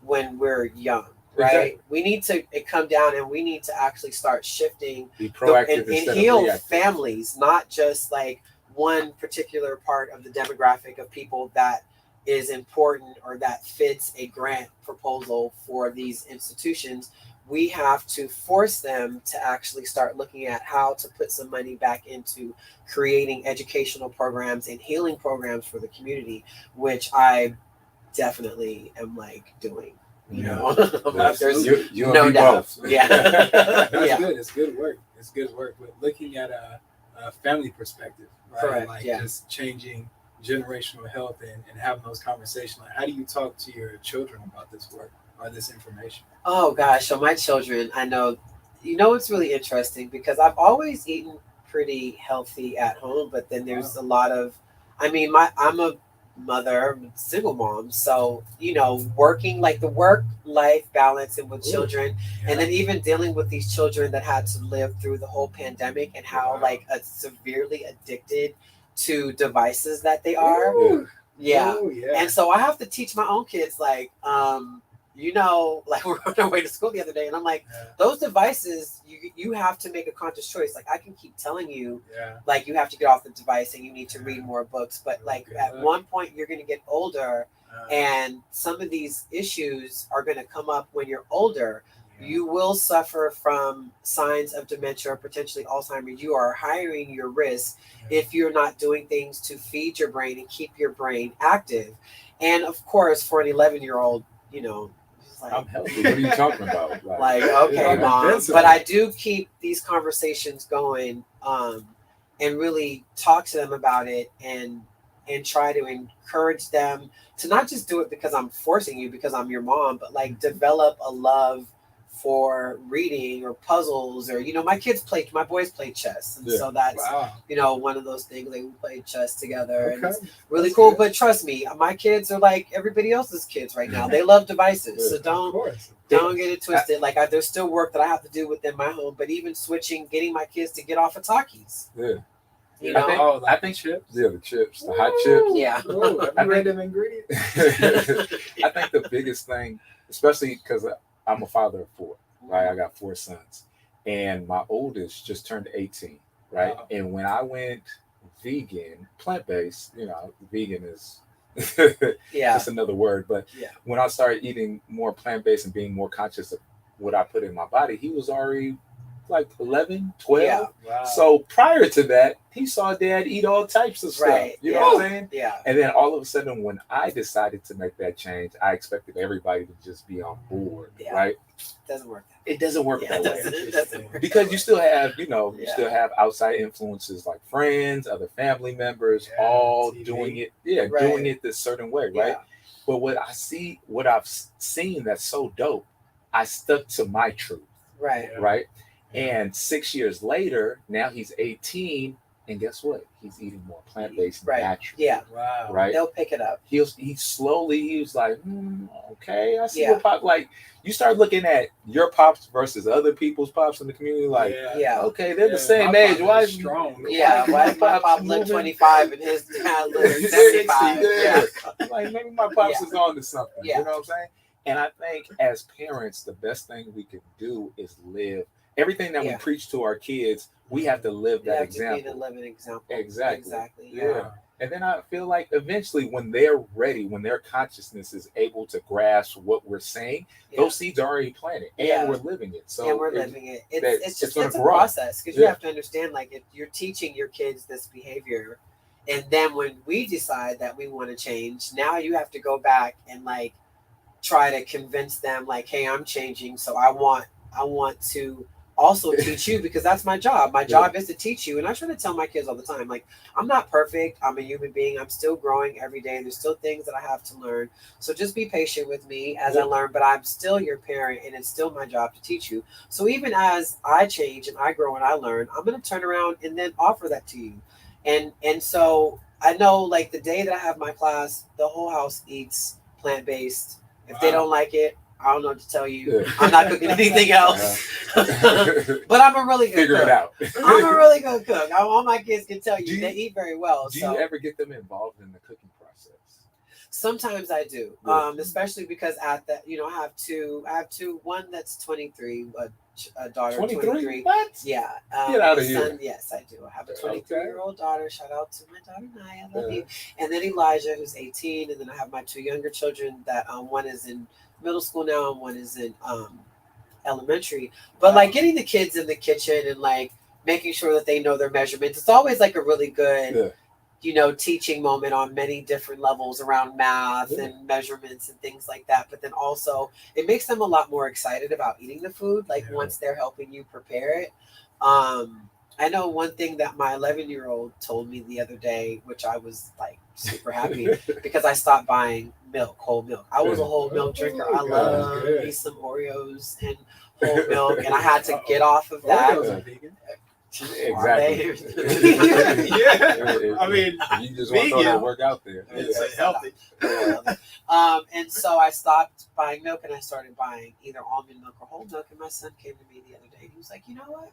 when we're young. Right, Exactly. we need to come down and we need to actually start shifting Be proactive and instead heal of reactive. families, not just like one particular part of the demographic of people that is important or that fits a grant proposal for these institutions. We have to force them to actually start looking at how to put some money back into creating educational programs and healing programs for the community, which I definitely am like doing. There's You and no me doubt. both. Yeah. That's Yeah. good. It's good work. It's good work. But looking at a family perspective, right? Correct, Like yeah. just changing generational health and having those conversations. Like, how do you talk to your children about this work or this information? Oh gosh, so my children, I know, it's really interesting because I've always eaten pretty healthy at home, but then there's a lot of, I'm a mother, single mom, so working like the work-life balance and with children, and then even dealing with these children that had to live through the whole pandemic and how like severely addicted to devices that they are. Ooh. Yeah. Ooh, yeah. And so I have to teach my own kids, like, like we're on our way to school the other day, and I'm like, those devices, you have to make a conscious choice. Like I can keep telling you, like you have to get off the device and you need to read more books, but like at one point you're going to get older, and some of these issues are going to come up when you're older. You will suffer from signs of dementia or potentially Alzheimer's. You are highering your risk if you're not doing things to feed your brain and keep your brain active. And of course, for an 11-year-old, like, I'm healthy. What are you talking about? Like, okay, mom. But I do keep these conversations going, and really talk to them about it and try to encourage them to not just do it because I'm forcing you, because I'm your mom, but like develop a love for reading or puzzles, or my boys play chess, and so that's one of those things. Like we play chess together, and it's really cool. Good. But trust me, my kids are like everybody else's kids right now. They love devices, so don't get it twisted. Like there's still work that I have to do within my home, but even getting my kids to get off of talkies. Yeah. I think chips. Yeah, the chips, the hot chips. Yeah. Random ingredients. I think the biggest thing, especially because I'm a father of 4, right? I got 4 sons, and my oldest just turned 18, right? Wow. And when I went vegan, plant-based, vegan is just another word, but when I started eating more plant-based and being more conscious of what I put in my body, he was already like 11, 12. Yeah. Wow. So prior to that, he saw dad eat all types of stuff. You know what I'm saying? Yeah. And then all of a sudden, when I decided to make that change, I expected everybody to just be on board, right? Doesn't work. It doesn't work that way. It doesn't work because you still have, you still have outside influences like friends, other family members, all TV. doing it. Yeah, doing it this certain way, right? But what I've seen that's so dope, I stuck to my truth. Right. Yeah. Right. Yeah. And 6 years later, now he's 18. And guess what? He's eating more plant-based Right. natural. Yeah. Wow. Right. They'll pick it up. He was like, okay, I see Yeah. what pop. Like, you start looking at your pops versus other people's pops in the community. Like, Yeah. okay, they're the same my age. pop Why is is strong? Yeah. Why does my pop look 25 and his dad look 75? Yeah. Like, maybe my pops Yeah. is on to something. Yeah. You know what I'm saying? And I think as parents, the best thing we can do is live everything that we Yeah. preach to our kids. We have to live You that have to be example. the living example. Exactly. Yeah. Yeah. And then I feel like eventually when they're ready, when their consciousness is able to grasp what we're saying, Yeah. those seeds are already planted and Yeah. we're living it. So And we're living it. It's just gonna it's a grow. process because you Yeah. have to understand, like, if you're teaching your kids this behavior, and then when we decide that we want to change, now you have to go back and like try to convince them, like, hey, I'm changing, so I want to also teach you, because that's my job. My job is to teach you. And I try to tell my kids all the time, like, I'm not perfect. I'm a human being. I'm still growing every day. There's still things that I have to learn. So just be patient with me as I learn, but I'm still your parent and it's still my job to teach you. So even as I change and I grow and I learn, I'm going to turn around and then offer that to you. And so I know, like, the day that I have my class, the whole house eats plant-based. If they don't like it, I don't know what to tell you. Yeah. I'm not cooking anything else. But I'm a really good Figure cook. it out. I'm a really good cook. All my kids can tell you, Do they eat very well. Do So you ever get them involved in the cooking process? sometimes I do, Yeah. especially because at that, I have two. One that's 23, a daughter 23. What? Yeah. Get out of my here. son, yes, I do. I have a Okay. 23-year-old daughter. Shout out to my daughter Naya. I love you. And then Elijah, who's 18, and then I have my two younger children that one is in middle school now and one is in elementary. But like getting the kids in the kitchen and like making sure that they know their measurements, it's always like a really good teaching moment on many different levels around math and measurements and things like that. But then also it makes them a lot more excited about eating the food, like once they're helping you prepare it. I know one thing that my 11-year-old told me the other day, which I was like super happy because I stopped buying whole milk. I was a whole milk drinker. I love me some Oreos and whole milk, and I had to get off of that. Oreos are vegan. Exactly. Yeah. I mean, you just want to throw that work out there. It's healthy. And so I stopped buying milk and I started buying either almond milk or whole milk. And my son came to me the other day. He was like, you know what?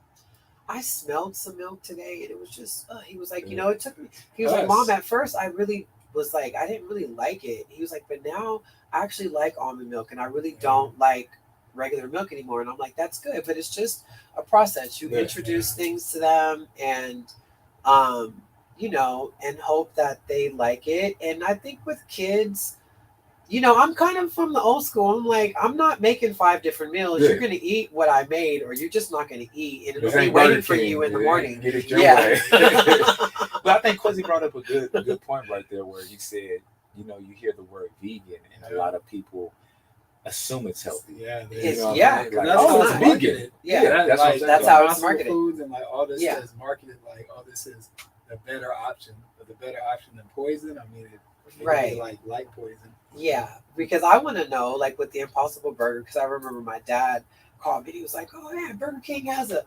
I smelled some milk today and it was just, he was like, it took me. He was like, Mom, at first I really was like, I didn't really like it. He was like, but now I actually like almond milk and I really don't like regular milk anymore. And I'm like, that's good, but it's just a process. You introduce things to them and and hope that they like it. And I think with kids, I'm kind of from the old school. I'm like, I'm not making 5 different meals. You're going to eat what I made or you're just not going to eat, and it'll be waiting for you in the morning. Get it your way. But I think Quincy brought up a good point right there where he said, you hear the word vegan and a lot of people assume it's healthy. Yeah, like, that's how it's vegan. Yeah, that's how it's marketed. Foods and like all this is marketed like, oh, this is the better option, but the better option than poison. I mean, it like poison. Yeah, because I want to know, like with the Impossible Burger, because I remember my dad called me. He was like, "Oh yeah, Burger King has a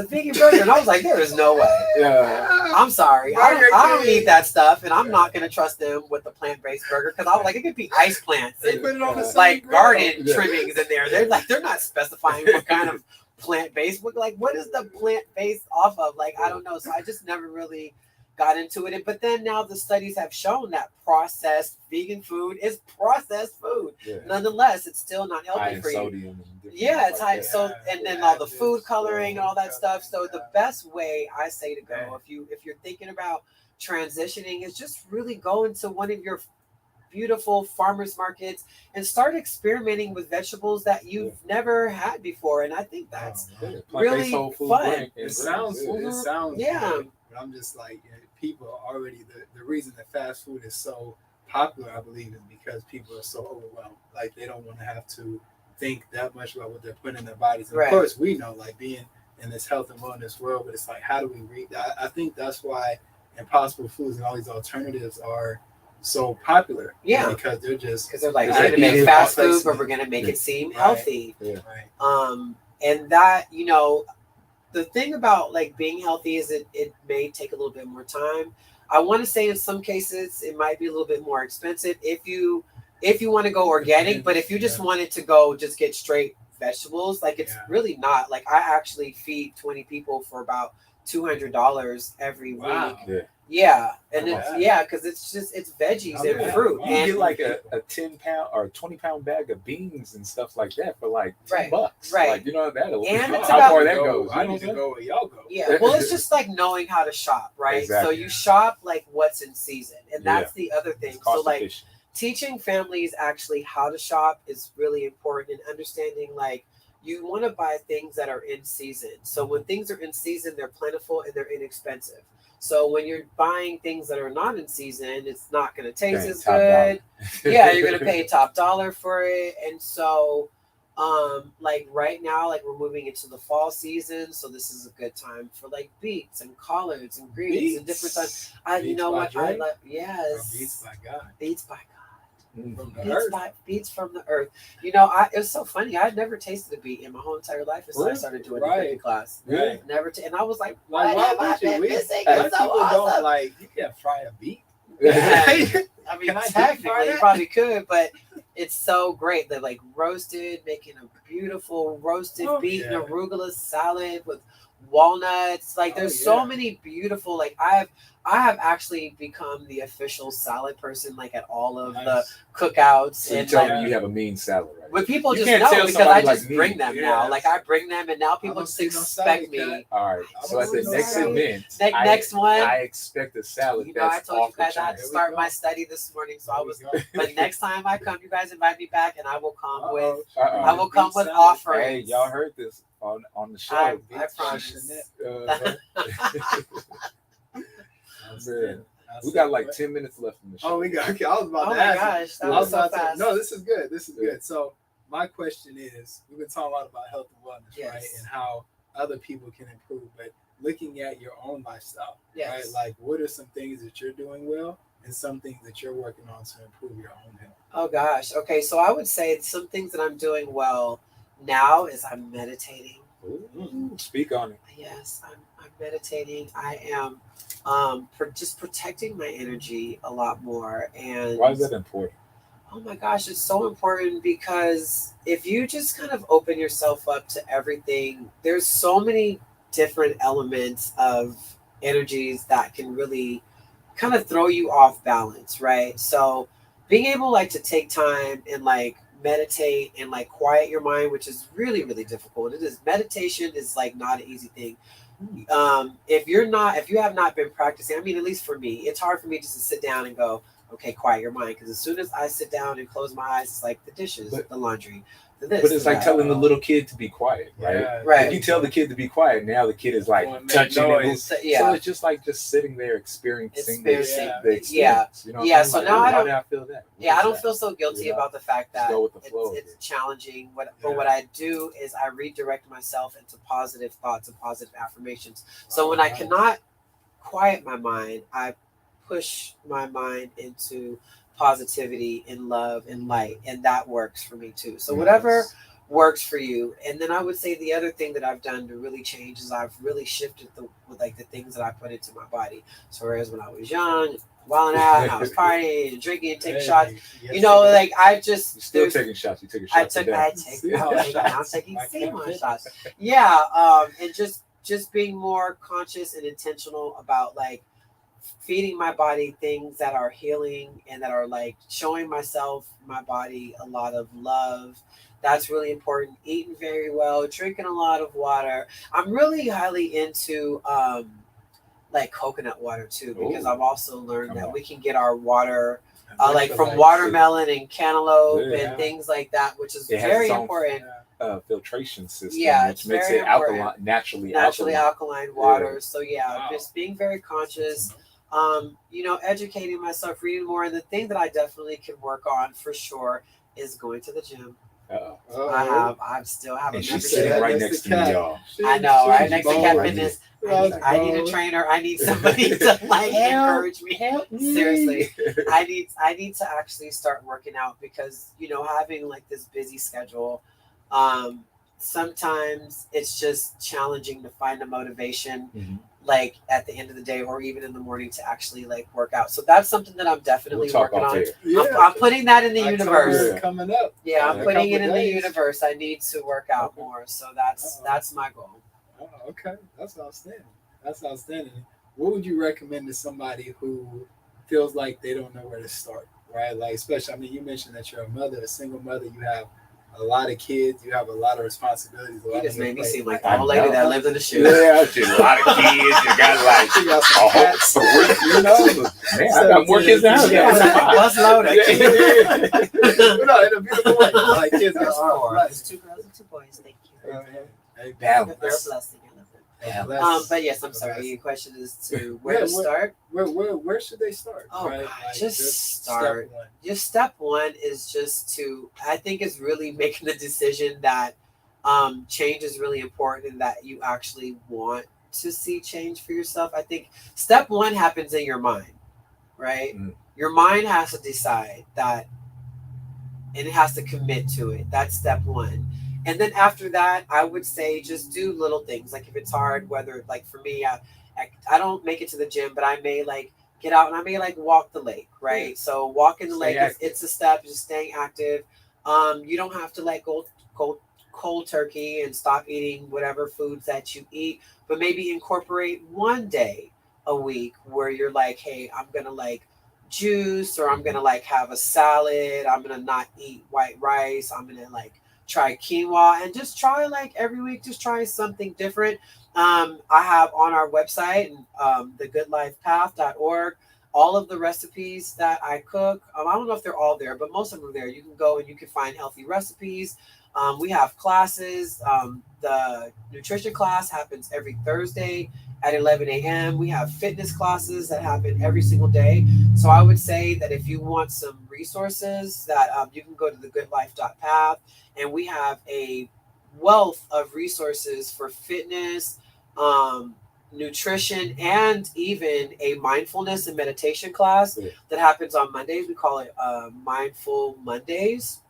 vegan burger," and I was like, "There is no way." Yeah, I'm sorry, I don't eat that stuff, and I'm not gonna trust them with the plant-based burger because I was like, it could be ice plants and put it on the like garden trimmings in there. They're not specifying what kind of plant-based. Like, what is the plant-based off of? Like, I don't know. So I just never really got into it. But then now the studies have shown that processed vegan food is processed food. Yeah. Nonetheless, it's still not healthy for you. Sodium it's high. So and then all the food coloring and all that stuff. So the best way I say to go, if you're thinking about transitioning, is just really go into one of your beautiful farmers markets and start experimenting with vegetables that you've never had before. And I think that's really fun. It sounds good. But I'm just like, people already, the reason that fast food is so popular, I believe, is because people are so overwhelmed. Like, they don't want to have to think that much about what they're putting in their bodies. And of course, we know, like, being in this health and wellness world, but it's like, how do we read that? I think that's why Impossible Foods and all these alternatives are so popular. Yeah. Because they're like, It's we're like gonna make eating fast off food, place. but we're gonna make it seem Right. healthy. Yeah. right. And that, you know, the thing about like being healthy is it may take a little bit more time. I want to say in some cases it might be a little bit more expensive if you want to go organic, but if you just wanted to go just get straight vegetables, like it's really not. Like I actually feed 20 people for about $200 every week. Yeah, and because it's veggies and fruit. You And get like a 10-pound or 20-pound bag of beans and stuff like that for like $10. Right. Like, you know, that'll And it's how about- far that goes. I need to go where y'all go. Yeah, well, it's just like knowing how to shop, right? Exactly. So you shop like what's in season, and that's the other thing. So like efficient. teaching families actually how to shop is really important, and understanding like you want to buy things that are in season. So when things are in season, they're plentiful and they're inexpensive. So when you're buying things that are not in season, it's not going to taste as good. Yeah, you're going to pay top dollar for it. And so like right now, like we're moving into the fall season, so this is a good time for like beets and collards and greens and different types. You know what I love? Yes, beets by God. Beets by God. From the earth. Beets from the earth. You know, it was so funny. I'd never tasted a beet in my whole entire life until I started doing the cooking class. Right. And I was like, why have I would you? been missing? Like, It's so people awesome. don't like. You can't fry a beet. I mean, Can I deep technically, fry you that? probably could, but it's so great. They're like roasted, making a beautiful roasted beet and arugula salad with walnuts. Like there's so many beautiful. Like I have actually become the official salad person. Like at all of the cookouts. So and you tell like, me you have a mean salad, right? But people You just can't know tell because I somebody just like me. bring them now. Like I bring them, and now people don't just see no expect salad me. All right. So at the don't next know. event, Next one, I expect a salad. you know, I that's told you off the guys I had to chain. start my study this morning, so I was. But next time I come, you guys invite me back, and I will come with. I will come with offerings. Hey, y'all heard this on the show. I promise. Man. We got like 10 minutes left in the show. Oh, we got. Okay, I was about Oh to my ask. gosh, that I was was so about to. fast. No, this is good. This is good. So my question is, we've been talking a lot about health and wellness, right? And how other people can improve, but looking at your own lifestyle, right? Like, what are some things that you're doing well, and some things that you're working on to improve your own health? Oh gosh. Okay, so I would say some things that I'm doing well now is I'm meditating. Ooh, speak on it. Yes, I'm meditating. I am just protecting my energy a lot more. And Why is that important? oh my gosh, it's so important because if you just kind of open yourself up to everything, there's so many different elements of energies that can really kind of throw you off balance, right? So being able like to take time and like meditate and like quiet your mind, which is really, really difficult. Meditation is like not an easy thing. If you have not been practicing, I mean, at least for me, it's hard for me just to sit down and go, okay, quiet your mind. Because as soon as I sit down and close my eyes, it's like the dishes, the laundry, the this. But it's like telling the little kid to be quiet, right? Yeah. Right. If you tell the kid to be quiet, now the kid is like touching it. So it's just like sitting there experiencing the experience. You know yeah. So now how do I feel that? I don't feel so guilty about the fact that go with the flow it's challenging. But what I do is I redirect myself into positive thoughts and positive affirmations. So when I cannot quiet my mind, I push my mind into positivity and love and light, and that works for me too. So whatever works for you. And then I would say the other thing that I've done to really change is I've really shifted the things that I put into my body. So whereas when I was young, wilding out, and I was partying and drinking and taking shots, you know, like I just still taking shots. You take a shot. I'm taking more shots. Yeah, and just being more conscious and intentional about like feeding my body things that are healing and that are like showing my body a lot of love. That's really important. Eating very well, drinking a lot of water. I'm really highly into like coconut water too, because I've also learned that we can get our water like from watermelon and cantaloupe and things like that, which is very important. Filtration system, which makes it alkaline, naturally alkaline water. So just being very conscious. Educating myself, reading more. And the thing that I definitely can work on for sure is going to the gym. I still have a And she's membership. sitting right next to me, y'all. I know, right next to Cat right Fitness. here. I need a trainer. I need somebody to like encourage me. Seriously, I need to actually start working out because having like this busy schedule, sometimes it's just challenging to find a motivation. Mm-hmm. Like at the end of the day or even in the morning to actually like work out. So that's something that I'm definitely working on. I'm putting that in the universe. Coming up. Yeah, I'm putting it in the universe. I need to work out more. So that's my goal. Oh, okay. That's outstanding. What would you recommend to somebody who feels like they don't know where to start, right? Like, especially, I mean, you mentioned that you're a single mother, you have a lot of kids, you have a lot of responsibilities. You just made me seem like the old lady that lived in the shoe. Yeah, she a lot of kids. You got like she got some cats. Man, I got more kids now. Let's load it. No, in a beautiful way. Like kids are It's 2 girls and 2 boys. Thank you. Hey, They're a blessing. But yes, I'm sorry. Bless. Your question is to where to start. Where should they start? Oh, right? God, just start. Just step one is just to. I think is really making the decision that change is really important and that you actually want to see change for yourself. I think step one happens in your mind, right? Mm. Your mind has to decide that, and it has to commit to it. That's step one. And then after that, I would say just do little things. Like if it's hard, whether like for me, I don't make it to the gym, but I may like get out and I may like walk the lake, right? Yeah. So walking the lake, it's a step, just staying active. You don't have to like go cold turkey and stop eating whatever foods that you eat, but maybe incorporate one day a week where you're like, hey, I'm going to like juice, or I'm going to like have a salad. I'm going to not eat white rice. I'm going to like try quinoa, and just try like every week, just try something different. I have on our website, thegoodlifepath.org, all of the recipes that I cook. I don't know if they're all there, but most of them are there. You can go and you can find healthy recipes. We have classes. The nutrition class happens every Thursday at 11 a.m. We have fitness classes that happen every single day. So I would say that if you want some resources, that you can go to thegoodlife.path, and we have a wealth of resources for fitness, nutrition, and even a mindfulness and meditation class that happens on Mondays. We call it Mindful Mondays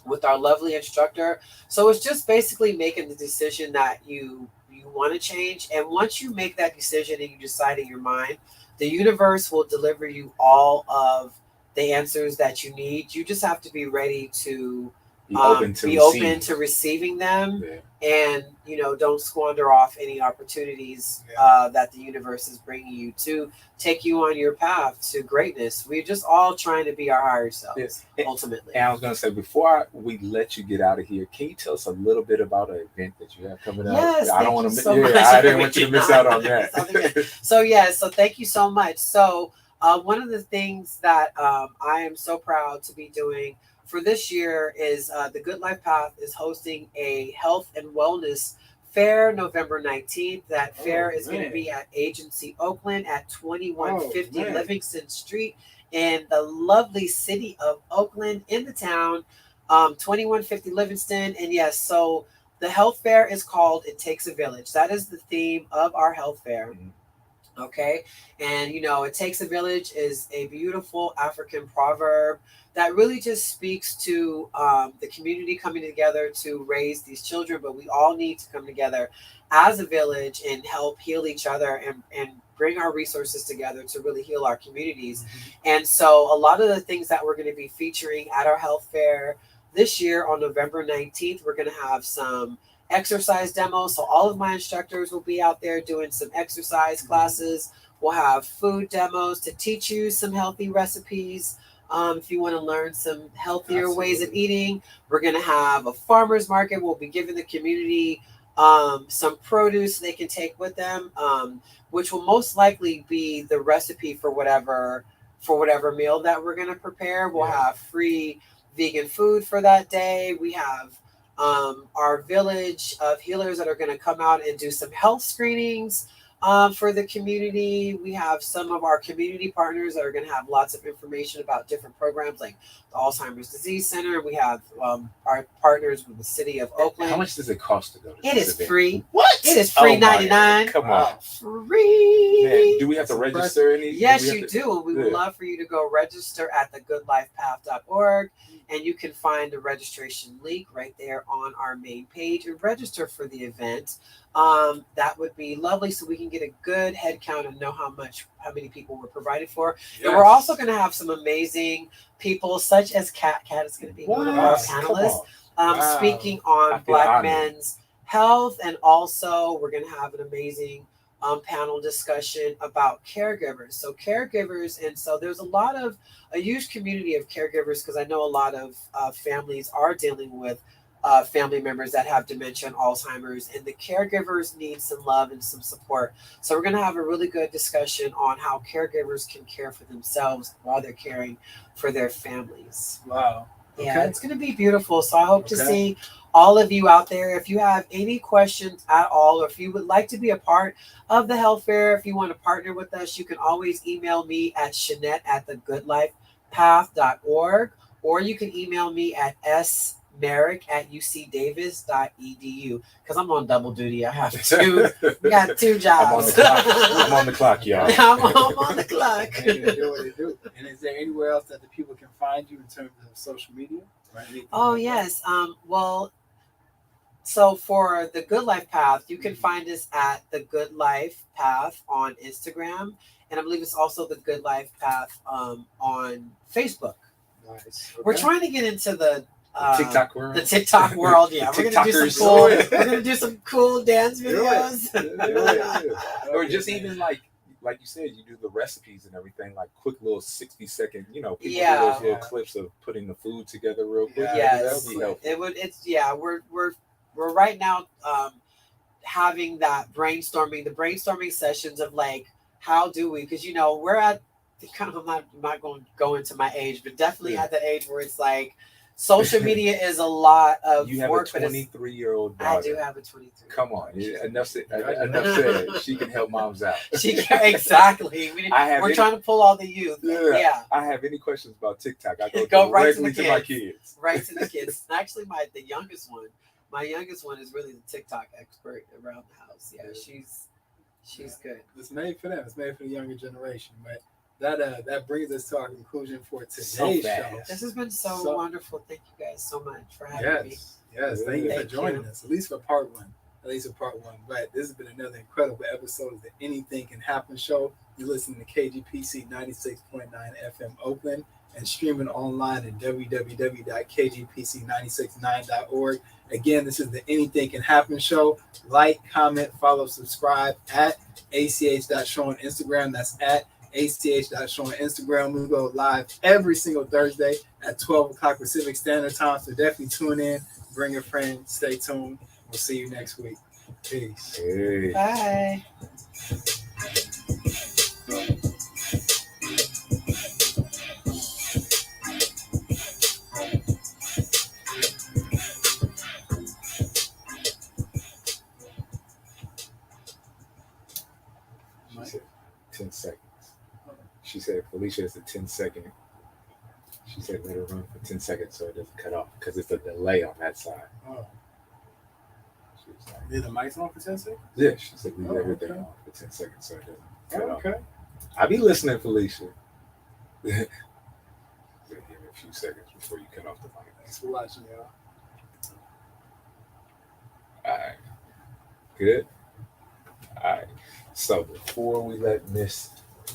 with our lovely instructor. So it's just basically making the decision that you want to change. And once you make that decision and you decide in your mind, the universe will deliver you all of the answers that you need. You just have to be ready to be open to receiving them, and don't squander off any opportunities that the universe is bringing you to take you on your path to greatness. We're just all trying to be our higher selves, ultimately. And I was going to say, before we let you get out of here, can you tell us a little bit about an event that you have coming up? Yes, I don't want to. I didn't want you to miss out on that. So thank you so much. So one of the things that I am so proud to be doing for this year is the Good Life Path is hosting a health and wellness fair November 19th. That fair is going to be at Agency Oakland at 2150 Livingston Street in the lovely city of Oakland, in the town, 2150 Livingston. And yes, so the health fair is called It Takes a Village. That is the theme of our health fair. Okay. And, It Takes a Village is a beautiful African proverb that really just speaks to the community coming together to raise these children. But we all need to come together as a village and help heal each other and bring our resources together to really heal our communities. And so a lot of the things that we're going to be featuring at our health fair this year on November 19th, we're going to have some exercise demos. So all of my instructors will be out there doing some exercise classes. We'll have food demos to teach you some healthy recipes. If you want to learn some healthier ways of eating, we're going to have a farmer's market. We'll be giving the community some produce they can take with them, which will most likely be the recipe for whatever meal that we're going to prepare. We'll have free vegan food for that day. We have our village of healers that are going to come out and do some health screenings For the community, we have some of our community partners that are going to have lots of information about different programs like the Alzheimer's Disease Center. We have our partners with the city of Oakland. How much does it cost to go to It this is event? free. What? It is free Oh my 99. Come on. Free. Man, do we have to register any? Yes, do we you have to- do. We would love for you to go register at thegoodlifepath.org, and you can find the registration link right there on our main page and register for the event. That would be lovely, so we can get a good head count and know how many people we're provided for. Yes. And we're also going to have some amazing people, such as Kat. Kat is going to be one of our What? Come panelists, on. Wow. speaking I on feel Black honored. men's health, and also we're going to have an amazing panel discussion about caregivers. So caregivers, and so there's a huge community of caregivers, because I know a lot of families are dealing with family members that have dementia and Alzheimer's, and the caregivers need some love and some support. So we're going to have a really good discussion on how caregivers can care for themselves while they're caring for their families. Wow. Yeah, Okay. it's going to be beautiful. So I hope to Okay. see all of you out there. If you have any questions at all, or if you would like to be a part of the health fair, if you want to partner with us, you can always email me at Shanette@thegoodlifepath.org, or you can email me at smerrick@ucdavis.edu, because I'm on double duty. I have we got two jobs. I'm on the clock, y'all. I'm on the clock. And they do what they do. And is there anywhere else that the people can find you in terms of social media? Right? Anything Oh, like that? yes. Well, so for the Good Life Path, you can find us at the Good Life Path on Instagram, and I believe it's also the Good Life Path on Facebook. Nice. We're Okay. trying to get into the TikTok world. The TikTok world. Yeah, The we're gonna do some TikTokers. cool. Do it. We're gonna do some cool dance Do it. videos. Or Okay, just man. even like you said, you do the recipes and everything, like quick little 60-second, people do Yeah. those little clips of putting the food together real quick. Yeah. Yes, That would be helpful. it would. It's we're right now having that brainstorming, the brainstorming sessions of like, how do we? Because we're at the kind of, I'm not going to go into my age, but definitely at the age where it's like social media is a lot of You have work. a 23-year-old I daughter. do have a 23. Come on, enough said. Congratulations. She can help moms out. Exactly. We're trying to pull all the youth. Yeah. I have any questions about TikTok, I Go right to directly the to my kids. kids. Right to the kids. Actually, my youngest one is really the TikTok expert around the house. Yeah, she's good. It's made for them. It's made for the younger generation. But that brings us to our conclusion for today's So show. fast. This has been so wonderful. Thank you guys so much for having me. Yes. Thank you for Thank joining you. us. At least for part one. But this has been another incredible episode of the Anything Can Happen show. You're listening to KGPC 96.9 FM Oakland and streaming online at www.kgpc969.org. Again, this is the Anything Can Happen show. Like, comment, follow, subscribe at ach.show on Instagram. That's at ach.show on Instagram. We go live every single Thursday at 12 o'clock Pacific Standard Time. So definitely tune in. Bring a friend. Stay tuned. We'll see you next week. Peace. Hey. Bye. She said 10 seconds. She said Felicia is a 10-second. She said let her run for 10 seconds so it doesn't cut off because it's a delay on that side. Oh, She was like, did the mics on for 10 seconds? yeah, she said leave Oh, everything okay. on for 10 seconds so it doesn't cut off. Okay. I be listening, Felicia. Give it a few seconds before you cut off the mic. Thanks for watching, y'all. All right. Good. All right. So before we let Miss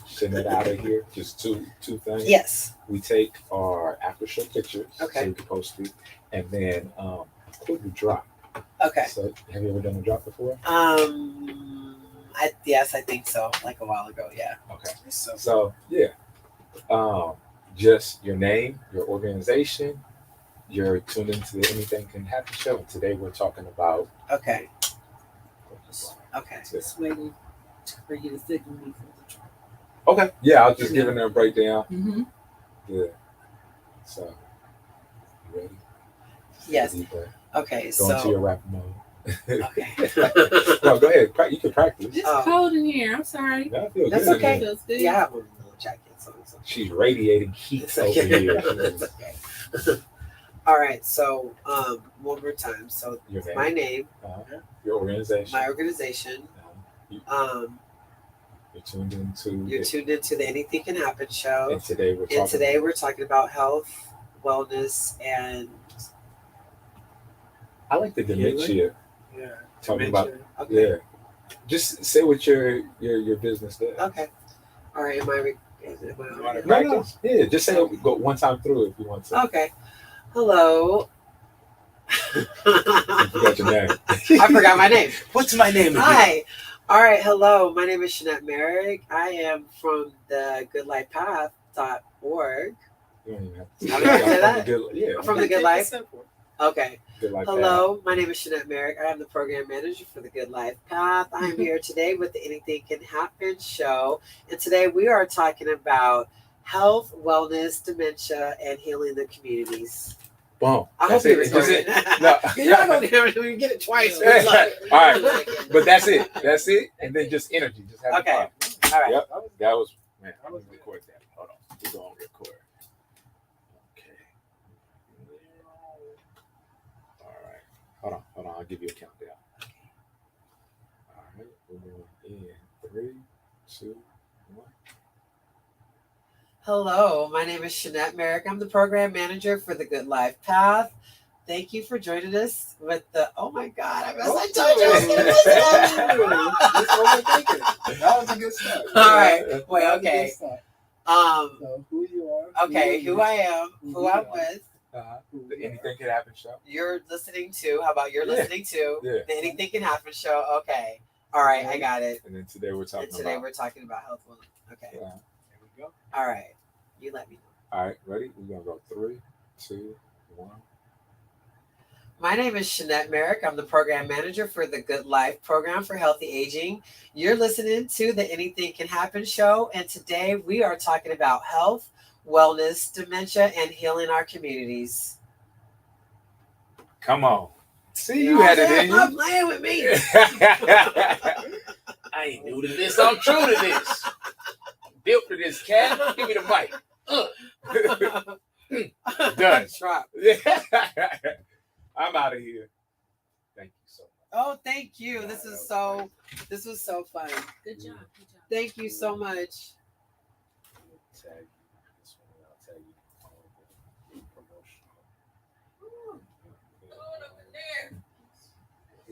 Shanette out of here, just two things. Yes. We take our after show pictures Okay. so we can post it, and then quick drop. Okay. So have you ever done a drop before? Yes, I think so. Like a while ago. Yeah. Okay. So, So yeah, just your name, your organization. You're tuned into the Anything Can Happen show. And today we're talking about. Okay. Okay. Just waiting for you to signal me for the truck. Okay. Yeah, I'll just giving her a breakdown. Mm-hmm. Good. So, you ready? Yes. Deep breath. Okay. Go into So your rap mode. Okay. No, go ahead. You can practice. It's Oh. cold in here. I'm sorry. No, I feel That's good. okay. Feels good. Yeah, I have a little jacket, so it's okay. She's radiating heat It's over okay. here. It's okay. All right, so one more time. So Your name, my name, your organization. my organization. You're tuned into. You're tuned into the Anything Can Happen show. And today We're talking about health, wellness, and I like the dementia. Yeah. Talking about okay. yeah. Just say what your business does. Okay. All right. Am I on? No. Yeah, just say it. Go one time through if you want to. Okay. Hello. You forgot your name. I forgot my name. What's my name again? Hi. All right. Hello. My name is Shanette Merrick. I am from the goodlifepath.org. You don't even have I don't have to say that? Yeah. From the Good Life. Okay. Good Life Hello, my name is Shanette Merrick. I am the program manager for the Good Life Path. I am here today with the Anything Can Happen show. And today we are talking about health, wellness, dementia, and healing the communities. Boom. I That's hope you it. recorded That's it. it. No. You're not going to get it twice. All right. But that's it. That's it. And then just energy. Just have Okay. fun. All right. Yep. That was, man, I'm going to record that. Hold on. We're going to record. Okay. All right. Hold on. I'll give you a countdown. All right. We're going in 3, 2, 1. Hello, my name is Shanette Merrick. I'm the program manager for the Good Life Path. Thank you for joining us with the, oh my God, I told you I was going to mess it up. That was a good start. All right. Wait, That was a okay. good start. So who you are. okay, who I am, who I'm with. The Anything Can Happen show. You're listening to, how about you're listening to Yeah. the Anything Can Happen show? Okay. All right, I got it. And then today we're talking And today about. we're talking about health. Okay. Yeah. Here we go. All right. You let me know. All right, ready? We're gonna go 3, 2, 1. My name is Shanette Merrick. I'm the program manager for the Good Life program for healthy aging. You're listening to the Anything Can Happen show, and today we are talking about health, wellness, dementia, and healing our communities. Come on. See, you had it in you. Stop playing with me. I ain't new to this. I'm true to this. Built for this, cat. Give me the mic. Done. Drop. I'm out of here. Thank you so much. Oh, thank you. This was so fun. Good job. Good job. Thank you so much. Tag you. This one, I'll tag you all the promotional.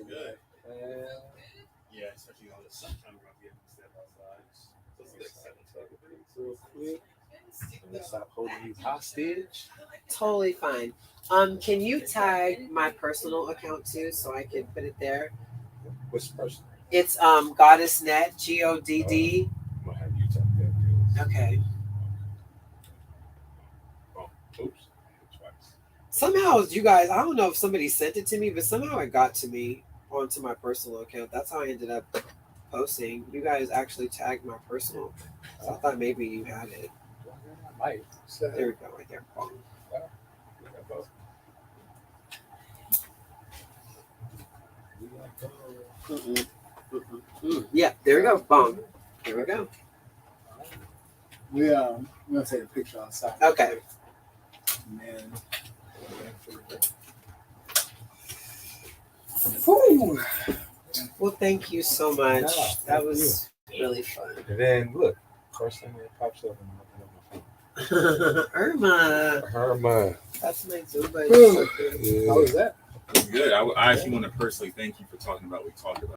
Good. And Yeah, especially on the sunshine, we're gonna be able to step outside. So it's like 7 real quick. I'm gonna stop holding you hostage. Totally fine. Can you tag my personal account too, so I can put it there? Which person? It's GoddessNet, GODD. I'm gonna have you tag that too. Okay. Oh, oops. Twice. Somehow, you guys, I don't know if somebody sent it to me, but somehow it got to me onto my personal account. That's how I ended up posting. You guys actually tagged my personal. So I thought maybe you had it. I might. There we go, right there. Boom. Yeah, there we go. Boom. There we go. We're gonna take a picture outside. Okay. Man. Whew. Well, thank you so much. No, That thank was really fun. And then look, first thing that pops up in my Irma. phone. Herma. That's my Zumba. Ooh. So good. Yeah. How was that? Good. I actually want to personally thank you for talking about what we talked about.